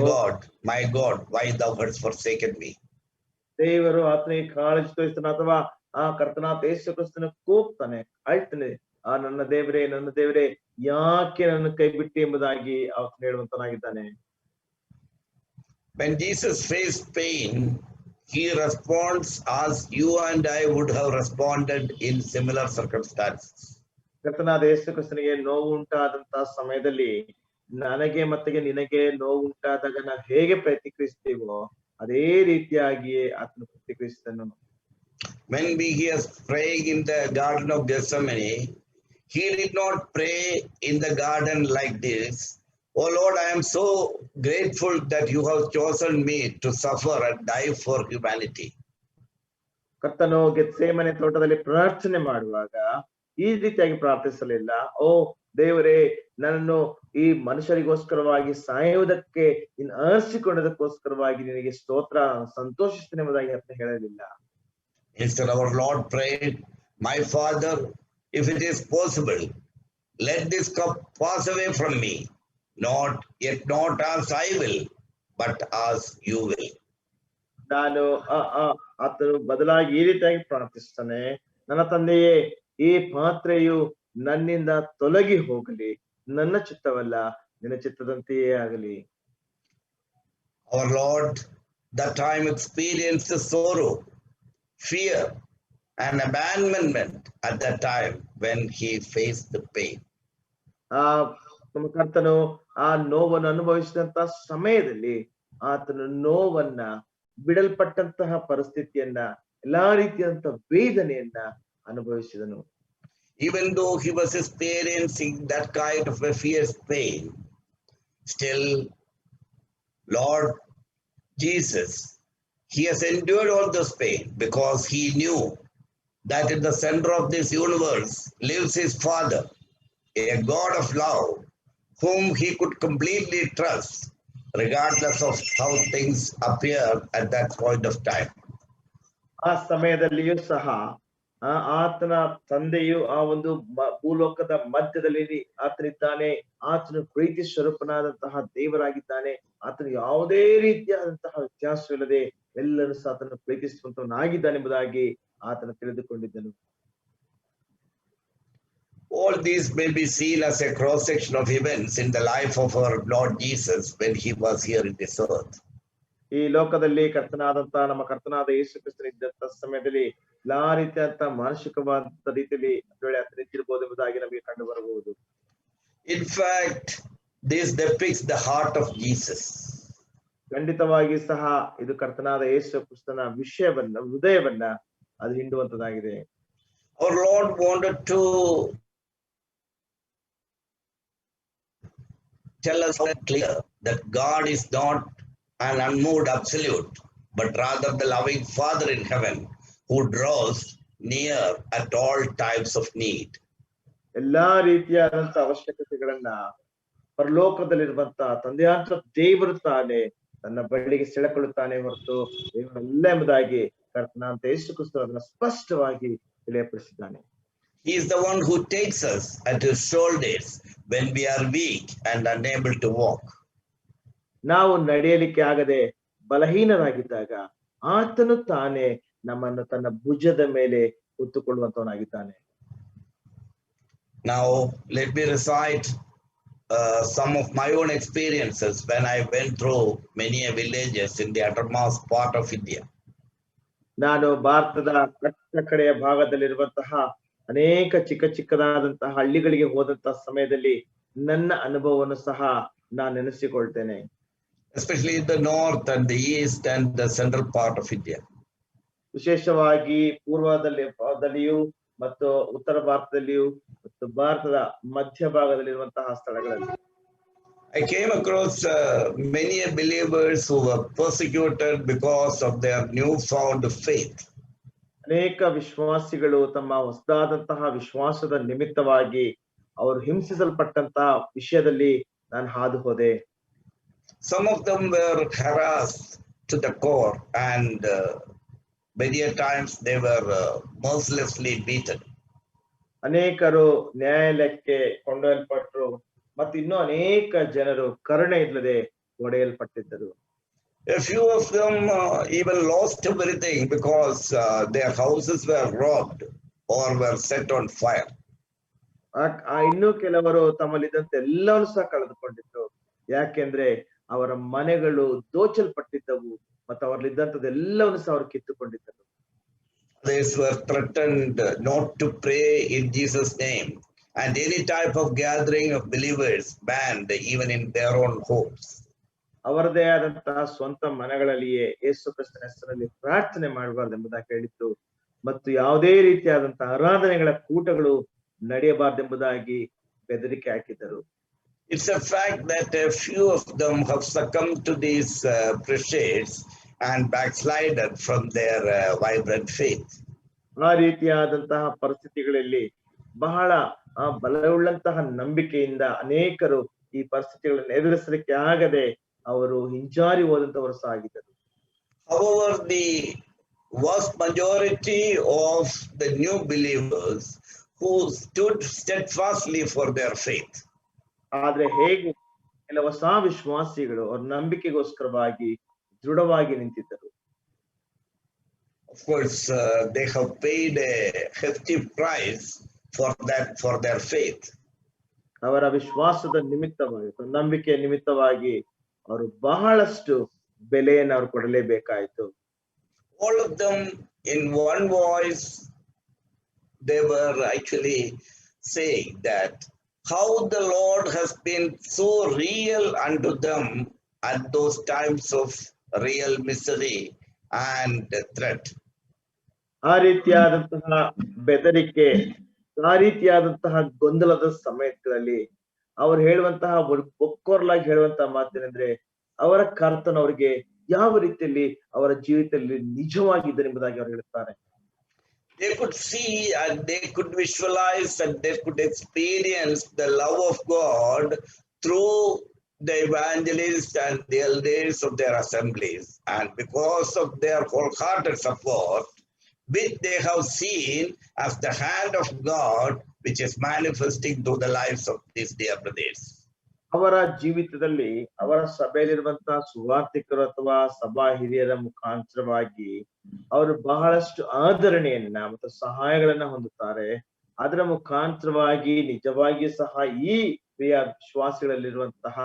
God, why thou hast forsaken me? ದೇವರು ಆತನಿಗೆ ಕಾಳಜಿ ತೋರಿಸ್ತಾನೆ ಅಥವಾ ಆ ಕರ್ತನಾದ ಯೇಸು ಕ್ರಿಸ್ತನ ಕೂಗ್ತಾನೆ, ಅಳ್ತಾನೆ, ನನ್ನ ದೇವರೇ ಯಾಕೆ ನನ್ನ ಕೈ ಬಿಟ್ಟು ಎಂಬುದಾಗಿ ಆತನು ಹೇಳುವಂತನಾಗಿದ್ದಾನೆ. When Jesus faced pain, he responds as you and I would have responded in similar circumstances. ಕರ್ತನಾದ ಯೇಸು ಕ್ರಿಸ್ತನಿಗೆ ನೋವು ಉಂಟಾದಂತಹ ಸಮಯದಲ್ಲಿ ನನಗೆ ಮತ್ತೆ ನಿನಗೆ ನೋವು ಉಂಟಾದಾಗ ನಾವು ಹೇಗೆ ಪ್ರತಿಕ್ರಿಯಿಸ್ತೀವೋ ಅದೇ ರೀತಿಯಾಗಿಯೇ ಆತನು ಪ್ರತಿಕ್ರಿಯಿಸಿದನು. When we hear praying in the Garden of Gethsemane, he did not pray in the garden like this. Oh Lord, I am so grateful that you have chosen me to suffer and die for humanity. ಕರ್ತನು Gethsemane ತೋಟದಲ್ಲಿ ಪ್ರಾರ್ಥನೆ ಮಾಡುವಾಗ ಈ ರೀತಿಯಾಗಿ ಪ್ರಾರ್ಥಿಸಲಿಲ್ಲ, ಓ ದೇವರೇ, ನನ್ನನ್ನು ಈ ಮನುಷ್ಯರಿಗೋಸ್ಕರವಾಗಿ ಸಾಯುವುದಕ್ಕೆ ಇನ್ನು ಆರಿಸಿಕೊಂಡದಕ್ಕೋಸ್ಕರವಾಗಿ ನಿನಗೆ ಸ್ತೋತ್ರ, ಸಂತೋಷಿಸ್ತೇನೆ ಎಂಬುದಾಗಿ ಅಂತ ಹೇಳಲಿಲ್ಲ. Instead, our Lord prayed, my Father, if it is possible, let this cup pass away from me. Not as I will, but as you will. ನಾನು ಆತನು ಬದಲಾಗಿ ಈ ರೀತಿಯಾಗಿ ಪ್ರಾರ್ಥಿಸ್ತಾನೆ, ನನ್ನ ತಂದೆಯೇ, ಈ ಪಾತ್ರೆಯು ನನ್ನಿಂದ ತೊಲಗಿ ಹೋಗಲಿ, ನನ್ನ ಚಿತ್ತವಲ್ಲ ನಿನ್ನ ಚಿತ್ತದಂತೆಯೇ ಆಗಲಿ. Our Lord that time experienced sorrow, fear and abandonment at that time when he faced the pain. ನಮ್ಮ ಕರ್ತನು ಆ ನೋವನ್ನು ಅನುಭವಿಸಿದಂತಹ ಸಮಯದಲ್ಲಿ ಆತನು ನೋವನ್ನ, ಬಿಡಲ್ಪಟ್ಟಂತಹ ಪರಿಸ್ಥಿತಿಯನ್ನ, ಎಲ್ಲಾ ರೀತಿಯಾದಂತಹ ವೇದನೆಯನ್ನ ಅನುಭವಿಸಿದನು. Even though he was experiencing that kind of a fierce pain, still Lord Jesus, he has endured all this pain because he knew that in the center of this universe lives his Father, a God of love, whom he could completely trust, regardless of how things appear at that point of time. ಆ ಸಮಯದಲ್ಲಿಯೂ ಸಹ ಆತನ ತಂದೆಯು ಆ ಒಂದು ಭೂಲೋಕದ ಮಧ್ಯದಲ್ಲಿ ಆತನಿದ್ದಾನೆ. ಆತನು ಪ್ರೀತಿ ಸ್ವರೂಪನಾದಂತಹ ದೇವರಾಗಿದ್ದಾನೆ. ಆತನು ಯಾವುದೇ ರೀತಿಯಾದಂತಹ ವ್ಯತ್ಯಾಸವಿಲ್ಲದೆ ಎಲ್ಲರೂ ಸಹ ಆತನು ಪ್ರೀತಿಸುವಂತವನಾಗಿದ್ದಾನೆ ಎಂಬುದಾಗಿ ಆತನು ತಿಳಿದುಕೊಂಡಿದ್ದನು. All these may be seen as a cross-section of events in the life of our Lord Jesus when he was here in this earth. ಈ ಲೋಕದಲ್ಲಿ ನಮ್ಮ ಕರ್ತನಾದ ಯೇಸು ಕ್ರಿಸ್ತನು ಇದ್ದಂತ ಸಮಯದಲ್ಲಿ ಎಲ್ಲಾ ರೀತಿಯಾದಂತಹ ಮಾನಸಿಕವಾದ ರೀತಿಯಲ್ಲಿ ನಿಂತಿರಬಹುದು ಎಂಬುದಾಗಿ ನಮಗೆ ಕಂಡು ಬರಬಹುದು. In fact, this depicts the heart of Jesus. ಖಂಡಿತವಾಗಿ ಸಹ ಇದು ಕರ್ತನಾದ ಯೇಸು ಕ್ರಿಸ್ತನ ವಿಷಯವನ್ನ, ಹೃದಯವನ್ನ ಅದು ಹಿಂಡುವಂತದಾಗಿದೆ. Our Lord wanted to tell us clear that God is not an unmoved absolute, but rather the loving Father in heaven who draws near at all times of need. ಎಲ್ಲಾ ರೀತಿಯಾದಂತ ಅವಶ್ಯಕತೆಗಳನ್ನ ಪರಲೋಕದಲ್ಲಿರುವಂತಹ ತಂದೆಯಾದ ದೇವರು ತಾನೇ ತನ್ನ ಬಳಿಗೆ ಸೆಳೆಕೊಳ್ಳುತ್ತಾನೆ ಹೊರತು ದೇವರಲ್ಲ ಎಂಬುದಾಗಿ ಕರ್ತನಾದ ಯೇಸು ಕ್ರಿಸ್ತನು ಅದನ್ನು ಸ್ಪಷ್ಟವಾಗಿ ತಿಳಿಯಪಡಿಸಿದ್ದಾನೆ. He is the one who takes us at his shoulders when we are weak and unable to walk. ನಾವು ನಡೆಯಲಿಕ್ಕೆ ಆಗದೆ ಬಲಹೀನರಾಗಿದ್ದಾಗ ಆತನು ತಾನೇ ನಮ್ಮನ್ನು ತನ್ನ ಭುಜದ ಮೇಲೆ ಹೊತ್ತುಕೊಳ್ಳುವಂತವನಾಗಿದ್ದಾನೆ. Now let me recite some of my own experiences when I went through many villages in the uttermost part of India. ನಾನು ಭಾರತದ ಕಟ್ಟ ಕಡೆಯ ಭಾಗದಲ್ಲಿರುವಂತಹ ಅನೇಕ ಚಿಕ್ಕದಾದಂತಹ ಹಳ್ಳಿಗಳಿಗೆ ಹೋದಂತಹ ಸಮಯದಲ್ಲಿ ನನ್ನ ಅನುಭವವನ್ನು ಸಹ ನಾನು ನೆನೆಸಿಕೊಳ್ತೇನೆ. Especially in the north and the east and the central part of India. ವಿಶೇಷವಾಗಿ ಪೂರ್ವದಲ್ಲಿಯೂ ಮತ್ತು ಉತ್ತರ ಭಾರತದಲ್ಲಿಯೂ ಮತ್ತು ಭಾರತದ ಮಧ್ಯ ಭಾಗದಲ್ಲಿರುವಂತಹ ಸ್ಥಳಗಳಲ್ಲಿ I came across many believers who were persecuted because of their newfound faith. ಅನೇಕ ವಿಶ್ವಾಸಿಗಳು ತಮ್ಮ ಹೊಸದಾದಂತಹ ವಿಶ್ವಾಸದ ನಿಮಿತ್ತವಾಗಿ ಅವರು ಹಿಂಸಿಸಲ್ಪಟ್ಟಂತಹ ವಿಷಯದಲ್ಲಿ ನಾನು ಹಾದು ಹೋದೆ. Some of them were harassed to the core and many times they were mercilessly beaten. ಅನೇಕರು ನ್ಯಾಯಾಲಯಕ್ಕೆ ಕೊಂಡೊಯ್ಯಲ್ಪಟ್ಟರು ಮತ್ತು ಇನ್ನೂ ಅನೇಕ ಜನರು ಕರುಣೆ ಇಲ್ಲದೆ ಹೊಡೆಯಲ್ಪಟ್ಟಿದ್ದರು. A few of them even lost everything because their houses were robbed or were set on fire. ಇನ್ನು ಕೆಲವರು ತಮ್ಮಲ್ಲಿದ್ದಂತೆ ಎಲ್ಲವನ್ನೂ ಸಹ ಕಳೆದುಕೊಂಡಿದ್ರು. ಯಾಕೆಂದ್ರೆ ಅವರ ಮನೆಗಳು ದೋಚಲ್ಪಟ್ಟಿದ್ದವು ಮತ್ತು ಅವರಲ್ಲಿದ್ದಂಥದ್ದೆಲ್ಲವನ್ನು ಸಹ ಅವರು ಕಿತ್ತುಕೊಂಡಿದ್ದರು. Others were threatened not to pray in Jesus' name, and any type of gathering of believers banned even in their own homes. ಅವರದೇ ಆದಂತಹ ಸ್ವಂತ ಮನೆಗಳಲ್ಲಿಯೇ ಯೇಸು ಕ್ರಿಸ್ತನ ಹೆಸರಲ್ಲಿ ಪ್ರಾರ್ಥನೆ ಮಾಡಬಾರದು ಎಂಬುದಾಗಿ ಹೇಳಿತ್ತು ಮತ್ತು ಯಾವುದೇ ರೀತಿಯಾದಂತಹ ಆರಾಧನೆಗಳ ಕೂಟಗಳು ನಡೆಯಬಾರದೆಂಬುದಾಗಿ ಬೆದರಿಕೆ ಹಾಕಿದ್ದರು. It's a fact that a few of them have succumbed to these pressures and backslided from their vibrant faith. ಆ ರೀತಿಯಾದಂತಹ ಪರಿಸ್ಥಿತಿಗಳಲ್ಲಿ ಬಹಳ ಬಲವುಳ್ಳಂತಹ ನಂಬಿಕೆಯಿಂದ ಅನೇಕರು ಈ ಪರಿಸ್ಥಿತಿಗಳನ್ನು ಎದುರಿಸಲಿಕ್ಕೆ ಆಗದೆ ಅವರು ಹಿಂಜಾರಿ ಹೋದಂತವರು ಸಹ ಆಗಿದ್ದರು. However, the vast majority of the new believers who stood steadfastly for their faith. ಆದ್ರೆ ಹೇಗೆ ಕೆಲವು ಹೊಸ ವಿಶ್ವಾಸಿಗಳು ಅವ್ರ ನಂಬಿಕೆಗೋಸ್ಕರವಾಗಿ ದೃಢವಾಗಿ ನಿಂತಿದ್ದರು. Of course, they have paid a hefty price for their faith. ಅವರ ವಿಶ್ವಾಸದ ನಿಮಿತ್ತವಾಗಿ, ನಂಬಿಕೆಯ ನಿಮಿತ್ತವಾಗಿ ಅವರು ಬಹಳಷ್ಟು ಬೆಲೆಯನ್ನು ಅವರು ಕೊಡಲೇಬೇಕಾಯಿತು. All of them in one voice, they were actually saying that how the Lord has been so real unto them at those times of real misery and threat. ಆ ರೀತಿಯಾದಂತಹ ಬೆದರಿಕೆ, ಆ ರೀತಿಯಾದಂತಹ ಗೊಂದಲದ ಸಮಯಗಳಲ್ಲಿ ಅವರು ಹೇಳುವಂತಹ ಒಕ್ಕೊರಲಾಗಿ ಹೇಳುವಂತಹ ಮಾತೇನೆಂದ್ರೆ ಅವರ ಕರ್ತನ ಅವರಿಗೆ ಯಾವ ರೀತಿಯಲ್ಲಿ ಅವರ ಜೀವಿತದಲ್ಲಿ ನಿಜವಾಗಿದ್ದನೆಂಬುದಾಗಿ ಅವರು ಹೇಳುತ್ತಾರೆ. They could see and they could visualize and they could experience the love of God through the evangelists and the elders of their assemblies. And because of their wholehearted support, which they have seen as the hand of God, which is manifesting through the lives of these dear brothers. ಅವರ ಜೀವಿತದಲ್ಲಿ ಅವರ ಸಭೆಯಲ್ಲಿರುವಂತಹ ಸುವಾರ್ತಿಕರು ಅಥವಾ ಸಭಾ ಹಿರಿಯರ ಮುಖಾಂತರವಾಗಿ ಅವರು ಬಹಳಷ್ಟು ಆದರಣೆಯನ್ನ ಮತ್ತು ಸಹಾಯಗಳನ್ನ ಹೊಂದುತ್ತಾರೆ. ಅದರ ಮುಖಾಂತರವಾಗಿ ನಿಜವಾಗಿಯೂ ಸಹ ಈ ಪ್ರಿಯ ವಿಶ್ವಾಸಿಗಳಲ್ಲಿರುವಂತಹ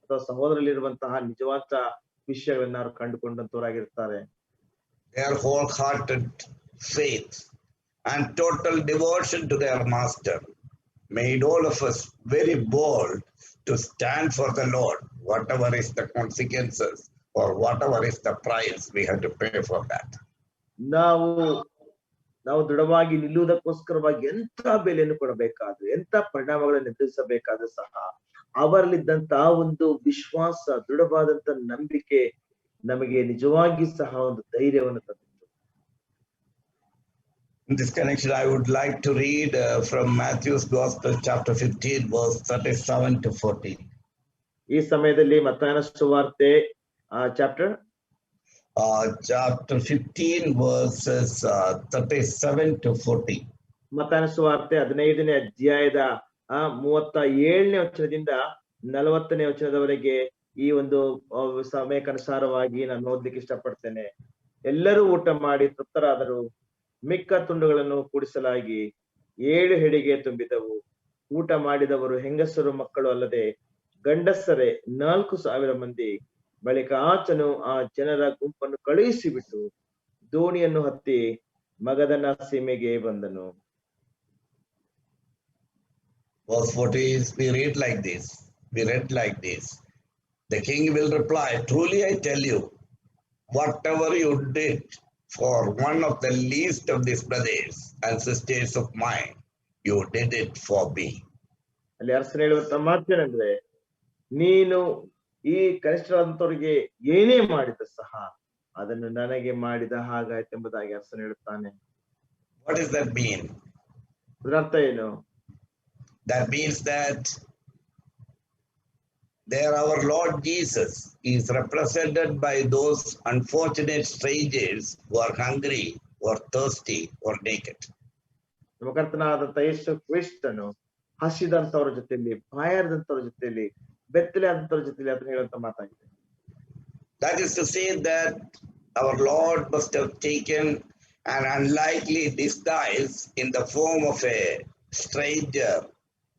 ಅಥವಾ ಸಹೋದರಲ್ಲಿರುವಂತಹ ನಿಜವಾದ ವಿಷಯಗಳನ್ನ ಅವರು ಕಂಡುಕೊಂಡಂತವರಾಗಿರ್ತಾರೆ. Their wholehearted faith and total devotion to their master made all of us very bold to stand for the Lord, whatever is the consequences or whatever is the price we have to pay for that. ನಾವು ದೃಢವಾಗಿ ನಿಲ್ಲುವುದಕ್ಕೋಸ್ಕರವಾಗಿ ಎಂತ ಬೆಲೆಯನ್ನು ಕೊಡಬೇಕಾದ್ರೆ, ಎಂತ ಪರಿಣಾಮಗಳನ್ನು ಎದುರಿಸಬೇಕಾದ್ರೂ ಸಹ ಅವರಲ್ಲಿದ್ದಂತಹ ಒಂದು ವಿಶ್ವಾಸ, ದೃಢವಾದಂತ ನಂಬಿಕೆ ನಮಗೆ ನಿಜವಾಗಿ ಸಹ ಒಂದು ಧೈರ್ಯವನ್ನು ತಂದಿತ್ತು. In this connection, I would like to read from Matthew's Gospel, chapter 15, verse 37 to 40. ಈ ಸಮಯದಲ್ಲಿ ಮತ್ತಾಯನ ಸುವಾರ್ತೆ chapter 15, verses 37 to 40. ಮತ್ತಾಯನ ಸುವಾರ್ತೆ 15ನೇ ಅಧ್ಯಾಯದ 37ನೇ ವಚನದಿಂದ 40ನೇ ವಚನದವರೆಗೆ ಈ ಒಂದು ಸಮಯಕ್ಕನುಸಾರವಾಗಿ ನಾನು ಓದ್ಲಿಕ್ಕೆ ಇಷ್ಟಪಡ್ತೇನೆ. ಎಲ್ಲರೂ ಊಟ ಮಾಡಿ ತೃಪ್ತರಾದರು. ಮಿಕ್ಕ ತುಂಡುಗಳನ್ನು ಕೂಡಿಸಲಾಗಿ 7 ಹೆಡಿಗೆ ತುಂಬಿದವು. ಊಟ ಮಾಡಿದವರು ಹೆಂಗಸರು ಮಕ್ಕಳು ಅಲ್ಲದೆ ಗಂಡಸರೇ 4,000 ಮಂದಿ. ಬಳಿಕ ಆತನು ಆ ಜನರ ಗುಂಪನ್ನು ಕಳುಹಿಸಿಬಿಟ್ಟು ದೋಣಿಯನ್ನು ಹತ್ತಿ ಮಗದನ ಸೀಮೆಗೆ ಬಂದನು. Verse 40 we read like this. The king will reply, truly I tell you, whatever you did for one of the least of these brothers and sisters of mine, you did it for me. ಅಲ್ಲಿ ಅರಸನು ಹೇಳುವಂತ ಮಾತೇನೆಂದ್ರೆ, ನೀನು ಈ ಕನಿಷ್ಠರಾದಂತವರಿಗೆ ಏನೇ ಮಾಡಿದ ಸಹ ಅದನ್ನು ನನಗೆ ಮಾಡಿದ ಹಾಗಾಯ್ತೆಂಬುದಾಗಿ ಅರಸನು ಹೇಳುತ್ತಾನೆ. What does that mean? ಅದರ ಅರ್ಥ ಏನು? That means that there our Lord Jesus is represented by those unfortunate strangers who are hungry or thirsty or naked. ನಮ್ಮ ಕರ್ತನಾದಂತ ಯೇಸು ಕ್ರಿಸ್ತನು ಹಸಿದಂತವರ ಜೊತೆಯಲ್ಲಿ, ಬಾಯಾರದಂತವರ ಜೊತೆಯಲ್ಲಿ, ಬೆತ್ತಲೆ ಆದಂತವರ ಜೊತೆಯಲ್ಲಿ ಅದನ್ನ ಹೇಳುವಂತ ಮಾತಾಗಿದೆ. That is to say that our Lord must have taken an unlikely disguise in the form of a stranger,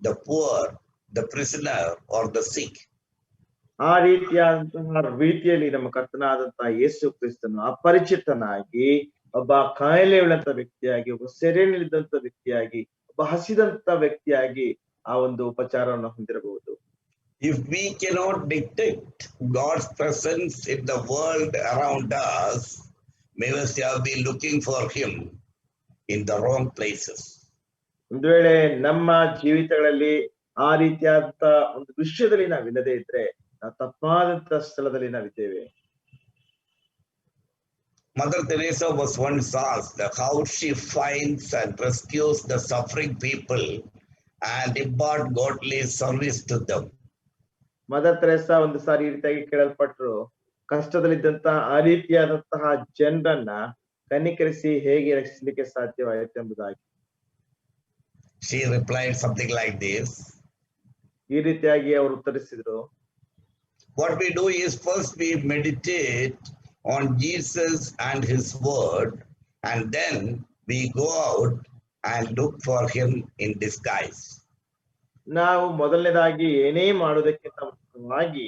the poor, the prisoner, or the sick. ಆ ರೀತಿಯಾದಂತಹ ರೀತಿಯಲ್ಲಿ ನಮ್ಮ ಕರ್ತನಾದಂತಹ ಯೇಸು ಕ್ರಿಸ್ತನು ಅಪರಿಚಿತನಾಗಿ ಒಬ್ಬ ಕಾಯಿಲೆ ಉಳ್ಳಂತ ವ್ಯಕ್ತಿಯಾಗಿ, ಒಬ್ಬ ಸೆರೆಯಲ್ಲಿದ್ದಂತ ವ್ಯಕ್ತಿಯಾಗಿ, ಒಬ್ಬ ಹಸಿದಂತ ವ್ಯಕ್ತಿಯಾಗಿ ಆ ಒಂದು ಉಪಚಾರವನ್ನು ಹೊಂದಿರಬಹುದು. If we cannot detect God's presence in the world around us, we must have been looking for Him in the wrong places. ಒಂದು ವೇಳೆ ನಮ್ಮ ಜೀವಿತಗಳಲ್ಲಿ ಆ ರೀತಿಯಾದಂತ ಒಂದು ವಿಷಯದಲ್ಲಿ ನಾವಿಲ್ಲದೆ ಇದ್ರೆ ನಾವು ತಪ್ಪಾದಂತ ಸ್ಥಳದಲ್ಲಿ ನಾವಿದ್ದೇವೆ. Mother Teresa was once asked how she finds and rescues the suffering people and impart godly service to them. Mother Teresa ಒಂದು ಸಾರಿ ಈ ರೀತಿಯಾಗಿ ಕೇಳಲ್ಪಟ್ರು, ಕಷ್ಟದಲ್ಲಿದ್ದಂತ ಆ ರೀತಿಯಾದಂತಹ ಜನರನ್ನ ಕನಿಕರಿಸಿ ಹೇಗೆ ರಕ್ಷಿಸಲಿಕ್ಕೆ ಸಾಧ್ಯವಾಯಿತು ಎಂಬುದಾಗಿ. She replied something like this. ಈ ರೀತಿಯಾಗಿ ಅವರು ಉತ್ತರಿಸಿದ್ರು, what we do is first we meditate on Jesus and His word, and then we go out and look for Him in disguise. ನಾವು ಮೊದಲನೇದಾಗಿ ಏನೇ ಮಾಡೋದಕ್ಕಿಂತ ಮುಂಚಿತವಾಗಿ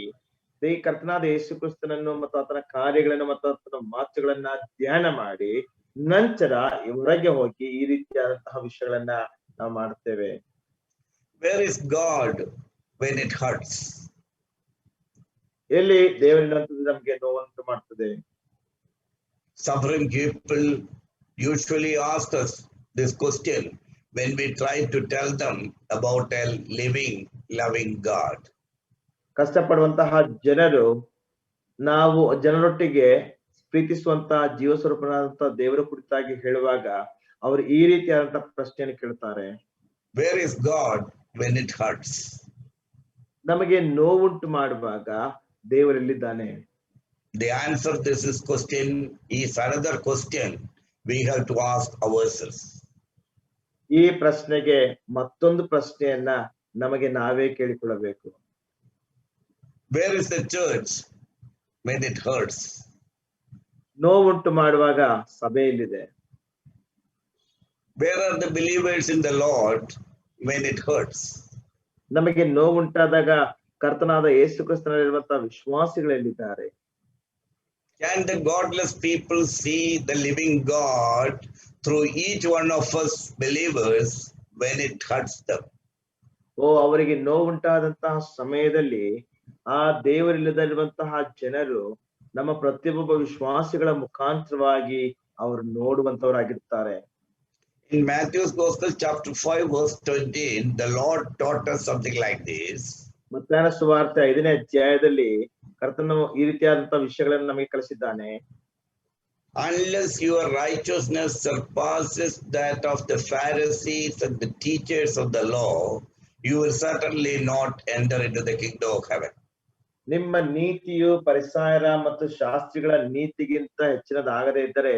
ಕರ್ತನಾದ ಯೇಸು ಕ್ರಿಸ್ತನನ್ನು ಮತ್ತು ಆತನ ಕಾರ್ಯಗಳನ್ನು ಮತ್ತು ಆತನ ಮಾತುಗಳನ್ನ ಧ್ಯಾನ ಮಾಡಿ ನಂತರ ಹೊರಗೆ ಹೋಗಿ ಈ ರೀತಿಯಾದಂತಹ ವಿಷಯಗಳನ್ನ ನಾವು ಮಾಡುತ್ತೇವೆ. Where is God when it hurts? ಎಲ್ಲಿ ದೇವರಿನಂತದ್ದು ನಮ್ಗೆ ನೋವುಂಟು ಮಾಡ್ತದೆ? Suffering people usually ask us this question when we try to tell them about a living, loving God. ಕಷ್ಟಪಡುವಂತಹ ಜನರು ನಾವು ಜನರೊಟ್ಟಿಗೆ ಪ್ರೀತಿಸುವಂತಹ ಜೀವಸ್ವರೂಪನಾದಂತಹ ದೇವರ ಕುರಿತಾಗಿ ಹೇಳುವಾಗ ಅವರು ಈ ರೀತಿಯಾದಂತಹ ಪ್ರಶ್ನೆಯನ್ನು ಕೇಳ್ತಾರೆ, Where is God when it hurts? ನಮಗೆ ನೋವುಂಟು ಮಾಡುವಾಗ ದೇವರೆಲ್ಲಿದ್ದಾನೆ? The answer to this question is another question we have to ask ourselves. ಈ ಪ್ರಶ್ನೆಗೆ ಮತ್ತೊಂದು ಪ್ರಶ್ನೆಯನ್ನ ನಮಗೆ ನಾವೇ ಕೇಳಿಕೊಳ್ಳಬೇಕು. Where is the church when it hurts? ನೋವುಂಟು ಮಾಡುವಾಗ ಸಭೆಯಲ್ಲಿದೆ. Where are the believers in the Lord when it hurts? ನಮಗೆ ನೋವುಂಟಾದಾಗ ಕರ್ತನಾದ ಯೇಸು ಕ್ರಿಸ್ತನಲ್ಲಿರುವಂತಹ ವಿಶ್ವಾಸಿಗಳೆಲ್ಲಿದ್ದಾರೆ? Can the godless people see the living God through each one of us believers when it hurts them? ಅವರಿಗೆ ನೋವುಂಟಾದಂತಹ ಸಮಯದಲ್ಲಿ ಆ ದೇವರಿಲ್ಲದಿರುವಂತಹ ಜನರು ನಮ್ಮ ಪ್ರತಿಯೊಬ್ಬ ವಿಶ್ವಾಸಿಗಳ ಮುಖಾಂತರವಾಗಿ ಅವರು ನೋಡುವಂತವರಾಗಿರ್ತಾರೆ. In Matthew's Gospel chapter 5 verse 20, the Lord taught us something like this. ಮತ್ತಾಯನ ಸುವಾರ್ತೆ 5ನೇ ಅಧ್ಯಾಯದಲ್ಲಿ ಕರ್ತನು ಈ ರೀತಿಯಾದಂತಹ ವಿಷಯಗಳನ್ನು ನಮಗೆ ಕಲಿಸಿದ್ದಾನೆ. Unless your righteousness surpasses that of the Pharisees and the teachers of the law, you will certainly not enter into the kingdom of heaven. ನಿಮ್ಮ ನೀತಿಯು ಫರಿಸಾಯರ ಮತ್ತು ಶಾಸ್ತ್ರಿಗಳ ನೀತಿಗಿಂತ ಹೆಚ್ಚಿನದಾಗದೇ ಇದ್ದರೆ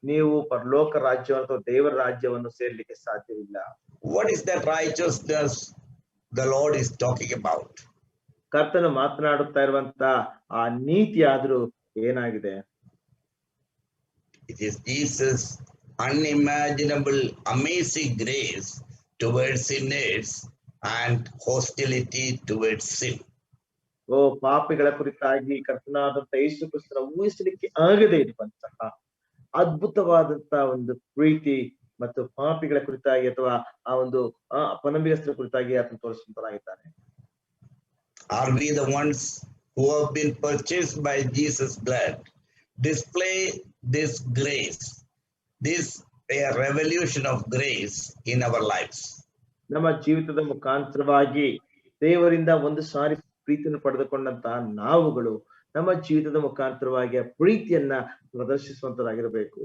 ನೀವು ಪರಲೋಕ ರಾಜ್ಯವನ್ನು ಅಥವಾ ದೇವರ ರಾಜ್ಯವನ್ನು ಸೇರ್ಲಿಕ್ಕೆ ಸಾಧ್ಯವಿಲ್ಲ. What is that righteousness the Lord is talking about? ಕರ್ತನು ಮಾತನಾಡುತ್ತಾ ಇರುವಂತ ಆ ನೀತಿ ಆದ್ರೂ ಏನಾಗಿದೆ? It is Jesus' unimaginable, amazing grace towards sinners and hostility towards sin. ಪಾಪಿಗಳ ಕುರಿತಾಗಿ ಕರ್ತನಾದಂತ ಯೇಸು ಕ್ರಿಸ್ತನ ಊಹಿಸಲಿಕ್ಕೆ ಆಗದೇ ಇರುವಂತಹ ಅದ್ಭುತವಾದಂತಹ ಒಂದು ಪ್ರೀತಿ ಮತ್ತು ಪಾಪಿಗಳ ಕುರಿತಾಗಿ ಅಥವಾ ಆ ಒಂದು ಅಪನಂಬಿಕಸ್ಥರ ಕುರಿತಾಗಿ ಆತನು ತೋರಿಸುವಂತನಾಗಿದ್ದಾನೆ. Are we the ones who have been purchased by Jesus' blood? Display this grace, this a revolution of grace in our lives. ನಮ್ಮ ಜೀವಿತದ ಮುಖಾಂತರವಾಗಿ ದೇವರಿಂದ ಒಂದು ಸಾರಿ ಪ್ರೀತಿಯನ್ನು ಪಡೆದುಕೊಂಡಂತಹ ನಾವುಗಳು ನಮ್ಮ ಜೀವಿತದ ಮುಖಾಂತರವಾಗಿ ಆ ಪ್ರೀತಿಯನ್ನ ಪ್ರದರ್ಶಿಸುವಂತರಾಗಿರಬೇಕು.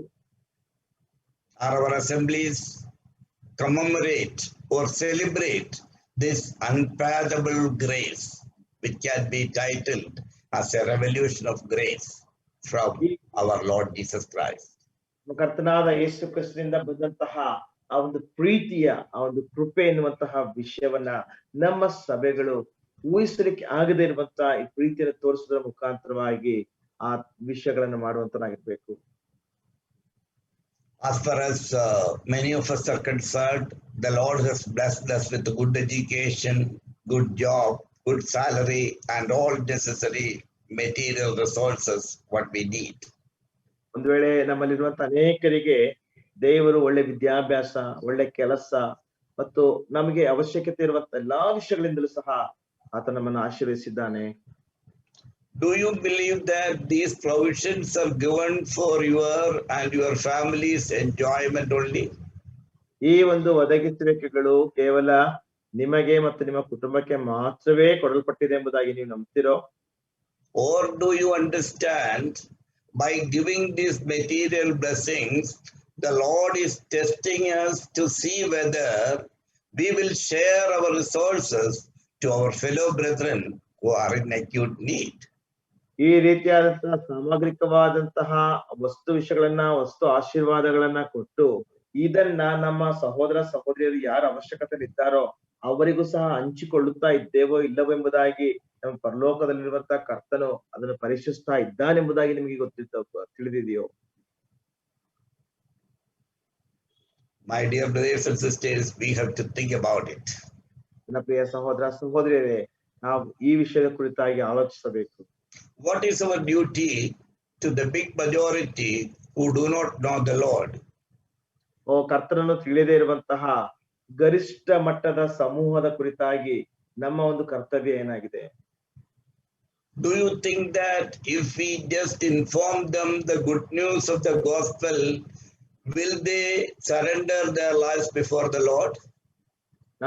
Our assemblies commemorate or celebrate this unfathomable grace, which can be titled as a revolution of grace from our Lord Jesus Christ. ಕರ್ತನಾದ ಯೇಸು ಕ್ರಿಸ್ತನಿಂದ ಬಂದಂತಹ ಆ ಒಂದು ಪ್ರೀತಿಯ ಆ ಒಂದು ಕೃಪೆ ಎನ್ನುವಂತಹ ವಿಷಯವನ್ನ ನಮ್ಮ ಸಭೆಗಳು ಊಹಿಸಲಿಕ್ಕೆ ಆಗದೇ ಇರುವಂತಹ ಈ ಪ್ರೀತಿಯನ್ನು ತೋರಿಸುವುದರ ಮುಖಾಂತರವಾಗಿ ಆ ವಿಷಯಗಳನ್ನು ಮಾಡುವಂತನಾಗಿರ್ಬೇಕು. As far as many of us are concerned, the Lord has blessed us with a good education, good job, good salary, and all necessary material resources what we need. ಒಂದು ವೇಳೆ ನಮ್ಮಲ್ಲಿರುವಂತ ಅನೇಕರಿಗೆ ದೇವರು ಒಳ್ಳೆ ವಿದ್ಯಾಭ್ಯಾಸ, ಒಳ್ಳೆ ಕೆಲಸ ಮತ್ತು ನಮಗೆ ಅವಶ್ಯಕತೆ ಇರುವಂತ ಎಲ್ಲಾ ವಿಷಯಗಳಿಂದಲೂ ಸಹ ಆತ ನಮ್ಮನ್ನು ಆಶೀರ್ವದಿಸಿದ್ದಾನೆ. Do you believe that these provisions are given for your and your family's enjoyment only? ಈ ಒಂದು ಒದಗಿಸುವಿಕೆಗಳು ಕೇವಲ ನಿಮಗೆ ಮತ್ತು ನಿಮ್ಮ ಕುಟುಂಬಕ್ಕೆ ಮಾತ್ರವೇ ಕೊಡಲ್ಪಟ್ಟಿದೆ ಎಂಬುದಾಗಿ ನೀವು ನಂಬ್ತಿರೋ? Or do you understand by giving these material blessings, the Lord is testing us to see whether we will share our resources to our fellow brethren who are in acute need? ಈ ರೀತಿಯಾದಂತಹ ಸಾಮಗ್ರಿಕವಾದಂತಹ ವಸ್ತು ವಿಷಯಗಳನ್ನ, ವಸ್ತು ಆಶೀರ್ವಾದಗಳನ್ನ ಕೊಟ್ಟು ಇದನ್ನ ನಮ್ಮ ಸಹೋದರ ಸಹೋದರಿಯರು ಯಾರ ಅವಶ್ಯಕತೆ ಇದ್ದಾರೋ ಅವರಿಗೂ ಸಹ ಹಂಚಿಕೊಳ್ಳುತ್ತಾ ಇದ್ದೇವೋ ಇಲ್ಲವೋ ಎಂಬುದಾಗಿ ನಮ್ಮ ಪರಲೋಕದಲ್ಲಿರುವಂತಹ ಕರ್ತನು ಅದನ್ನು ಪರೀಕ್ಷಿಸ್ತಾ ಇದ್ದಾನೆಂಬುದಾಗಿ ನಿಮಗೆ ತಿಳಿದಿದೆಯೋ? My dear brothers and sisters, we have to think about it. ನನ್ನ ಪ್ರಿಯ ಸಹೋದರ ಸಹೋದರಿಯರೇ, ನಾವು ಈ ವಿಷಯದ ಕುರಿತಾಗಿ ಆಲೋಚಿಸಬೇಕು. What is our duty to the big majority who do not know the Lord? ಕರ್ತನನ್ನು ತಿಳಿದೇ ಇರುವಂತಹ ಗರಿಷ್ಠ ಮಟ್ಟದ ಸಮೂಹದ ಕುರಿತಾಗಿ ನಮ್ಮ ಒಂದು ಕರ್ತವ್ಯ ಏನಾಗಿದೆ? Do you think that if we just inform them the good news of the gospel, will they surrender their lives before the Lord?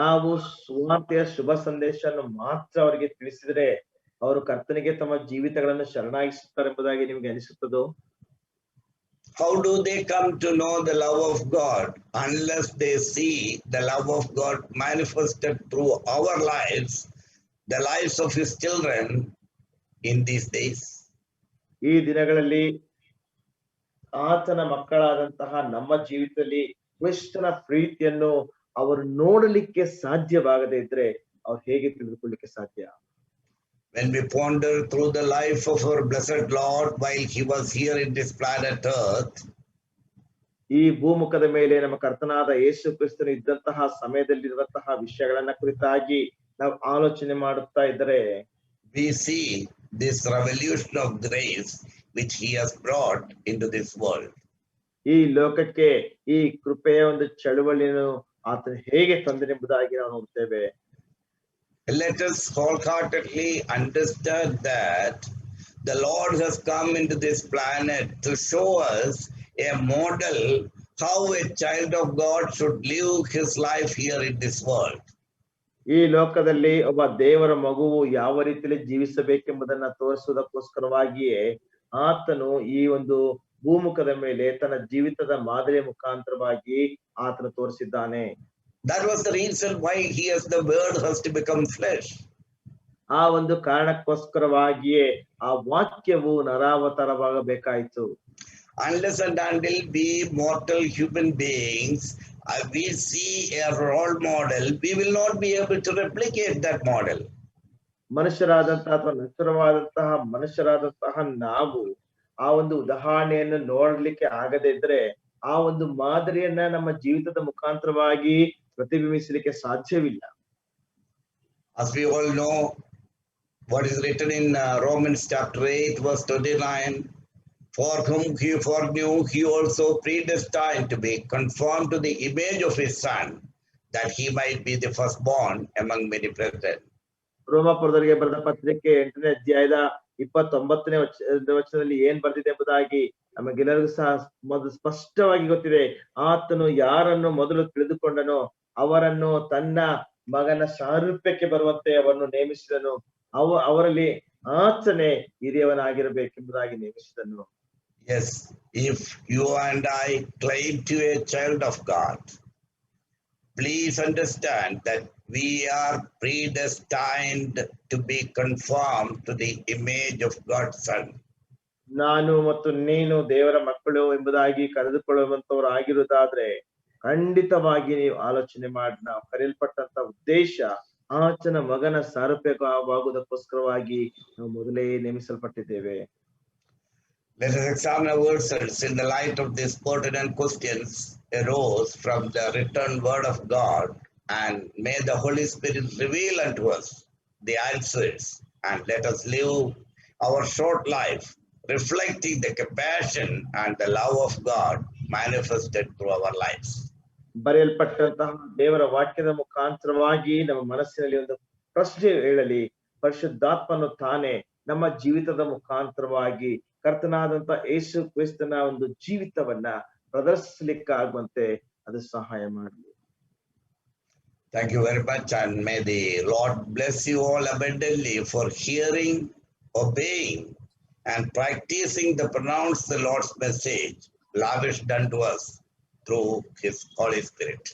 ನಾವು ಸುವಾರ್ತೆಯ ಶುಭ ಸಂದೇಶವನ್ನು ಮಾತ್ರ ಅವರಿಗೆ ತಿಳಿಸಿದ್ರೆ ಅವರು ಕರ್ತನಿಗೆ ತಮ್ಮ ಜೀವಿತಗಳನ್ನು ಶರಣಾಗಿಸುತ್ತಾರೆ ಎಂಬುದಾಗಿ ನಿಮಗೆ ಅನಿಸುತ್ತದೋ? How do they come to know the love of God unless they see the love of God manifested through our lives, the lives of His children in these days? ಈ ದಿನಗಳಲ್ಲಿ ಆತನ ಮಕ್ಕಳಾದಂತಹ ನಮ್ಮ ಜೀವಿತದಲ್ಲಿ ಕ್ರಿಸ್ತನ ಪ್ರೀತಿಯನ್ನು ಅವರು ನೋಡಲಿಕ್ಕೆ ಸಾಧ್ಯವಾಗದೇ ಇದ್ರೆ ಅವ್ರು ಹೇಗೆ ತಿಳಿದುಕೊಳ್ಳಲಿಕ್ಕೆ ಸಾಧ್ಯ? When we ponder through the life of our blessed Lord while He was here in this planet Earth, ಈ ಭೂಮುಖದ ಮೇಲೆ ನಮ್ಮ ಕರ್ತನಾದ ಯೇಸು ಕ್ರಿಸ್ತನು ಇದ್ದಂತಹ ಸಮಯದಲ್ಲಿರುವಂತಹ ವಿಷಯಗಳನ್ನ ಕುರಿತಾಗಿ ನಾವು ಆಲೋಚನೆ ಮಾಡುತ್ತಾ ಇದ್ದರೆ we see this revolution of grace which He has brought into this world. ಈ ಲೋಕಕ್ಕೆ ಈ ಕೃಪೆಯ ಒಂದು ಚಳುವಳಿಯನ್ನು ಆತನು ಹೇಗೆ ತಂದನೆಂಬುದಾಗಿ ನಾವು ನೋಡ್ತೇವೆ. Let us wholeheartedly understand that the Lord has come into this planet to show us a model how a child of God should live his life here in this world. ಈ ಲೋಕದಲ್ಲಿ ಒಬ್ಬ ದೇವರ ಮಗುವು ಯಾವ ರೀತಿಯಲ್ಲಿ ಜೀವಿಸಬೇಕೆಂಬುದನ್ನ ತೋರಿಸುವುದಕ್ಕೋಸ್ಕರವಾಗಿಯೇ ಆತನು ಈ ಒಂದು ಭೂಮುಖದ ಮೇಲೆ ತನ್ನ ಜೀವಿತದ ಮಾದರಿಯ ಮುಖಾಂತರವಾಗಿ ಆತನು ತೋರಿಸಿದ್ದಾನೆ. That was the reason why the word has to become flesh. ಆ ಒಂದು ಕಾರಣಕ್ಕೋಸ್ಕರವಾಗಿಯೇ ಆ ವಾಕ್ಯವು ನರಾವತಾರವಾಗಬೇಕಾಯಿತು. Unless and until we mortal human beings, we see a role model, we will not be able to replicate that model. ಮನುಷ್ಯರಾದಂತಹ ಅಥವಾ ನಶ್ವರವಾದಂತಹ ಮನುಷ್ಯರಾದಂತಹ ನಾವು ಆ ಒಂದು ಉದಾಹರಣೆಯನ್ನು ನೋಡ್ಲಿಕ್ಕೆ ಆಗದೇ ಇದ್ರೆ ಆ ಒಂದು ಮಾದರಿಯನ್ನ ನಮ್ಮ ಜೀವಿತದ ಮುಖಾಂತರವಾಗಿ ಪ್ರತಿಬಿಂಬಿಸಲಿಕ್ಕೆ ಸಾಧ್ಯವಿಲ್ಲ. As we all know, what is written in Romans chapter 8 verse 29, for whom He foreknew, He also predestined to be conformed to the image of His Son, that He might be the firstborn among many brethren. ರೋಮಾಪುರದವರಿಗೆ ಬರೆದ ಪತ್ರಿಕೆ 8ನೇ ಅಧ್ಯಾಯದ 29ನೇ ವಚನದಲ್ಲಿ ಏನ್ ಬರ್ದಿದೆ ಎಂಬುದಾಗಿ ನಮಗೆಲ್ಲರಿಗೂ ಸಹ ಮೊದಲು ಸ್ಪಷ್ಟವಾಗಿ ಗೊತ್ತಿದೆ. ಆತನು ಯಾರನ್ನು ಮೊದಲು ತಿಳಿದುಕೊಂಡನೋ ಅವರನ್ನು ತನ್ನ ಮಗನ ಸಾರೂಪ್ಯಕ್ಕೆ ಬರುವಂತೆ ಅವರನ್ನು ನೇಮಿಸಿದನು. ಅವರಲ್ಲಿ ಆತನೇ ಹಿರಿಯವನಾಗಿರಬೇಕೆಂಬುದಾಗಿ ನೇಮಿಸಿದನು. Yes, if you and I claim to be a child of God, please understand that we are predestined to be conformed to the image of God's Son. ನಾನು ಮತ್ತು ನೀನು ದೇವರ ಮಕ್ಕಳು ಎಂಬುದಾಗಿ ಕರೆದುಕೊಳ್ಳುವಂತವರು ಆಗಿರುವುದಾದ್ರೆ ಖಂಡಿತವಾಗಿ ನೀವು ಆಲೋಚನೆ ಮಾಡಿ, ನಾವು ಕರೆಯಲ್ಪಟ್ಟಂತ ಉದ್ದೇಶ ಆತನ ಮಗನ ಸಾರೂಪ್ಯವಾಗುವುದಕ್ಕೋಸ್ಕರವಾಗಿ ನಾವು ಮೊದಲೇ ನೇಮಿಸಲ್ಪಟ್ಟಿದ್ದೇವೆ. Let us examine our verses in the light of these pertinent questions arose from the written word of God, and may the Holy Spirit reveal unto us the answers, and let us live our short life reflecting the compassion and the love of God manifested through our lives. ಬರೆಯಲ್ಪಟ್ಟಂತಹ ದೇವರ ವಾಕ್ಯದ ಮುಖಾಂತರವಾಗಿ ನಮ್ಮ ಮನಸ್ಸಿನಲ್ಲಿ ಒಂದು ಪ್ರಶ್ನೆ ಹೇಳಲಿ. ಪರಿಶುದ್ಧಾತ್ಮನು ತಾನೇ ನಮ್ಮ ಜೀವಿತದ ಮುಖಾಂತರವಾಗಿ ಕರ್ತನಾದಂತ ಯೇಸು ಕ್ರಿಸ್ತನ ಒಂದು ಜೀವಿತವನ್ನ ಪ್ರದರ್ಶಿಸಲಿಕ್ಕಾಗುವಂತೆ ಅದು ಸಹಾಯ ಮಾಡಲಿ. Thank you very much, and may the Lord bless you all abundantly for hearing, obeying, and practicing the pronounced the Lord's message lavished unto us through His Holy Spirit.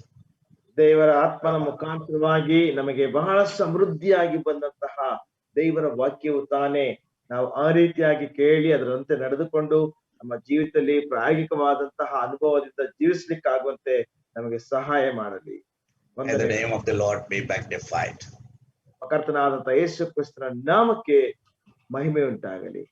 ದೇವರ ಆತ್ಮನ ಮುಖಾಂತರವಾಗಿ ನಮಗೆ ಬಹಳ ಸಮೃದ್ಧಿಯಾಗಿ ಬಂದಂತಹ ದೇವರ ವಾಕ್ಯವು ತಾನೇ ನಾವು ಆ ರೀತಿಯಾಗಿ ಕೇಳಿ ಅದರಂತೆ ನಡೆದುಕೊಂಡು ನಮ್ಮ ಜೀವಿತದಲ್ಲಿ ಪ್ರಾಯೋಗಿಕವಾದಂತಹ ಅನುಭವದಿಂದ ಜೀವಿಸ್ಲಿಕ್ಕಾಗುವಂತೆ ನಮಗೆ ಸಹಾಯ ಮಾಡಲಿ. May the name of the Lord be magnified. ಕರ್ತನಾದಂತಹ ಯೇಸು ಕ್ರಿಸ್ತನ ನಾಮಕ್ಕೆ ಮಹಿಮೆ ಉಂಟಾಗಲಿ.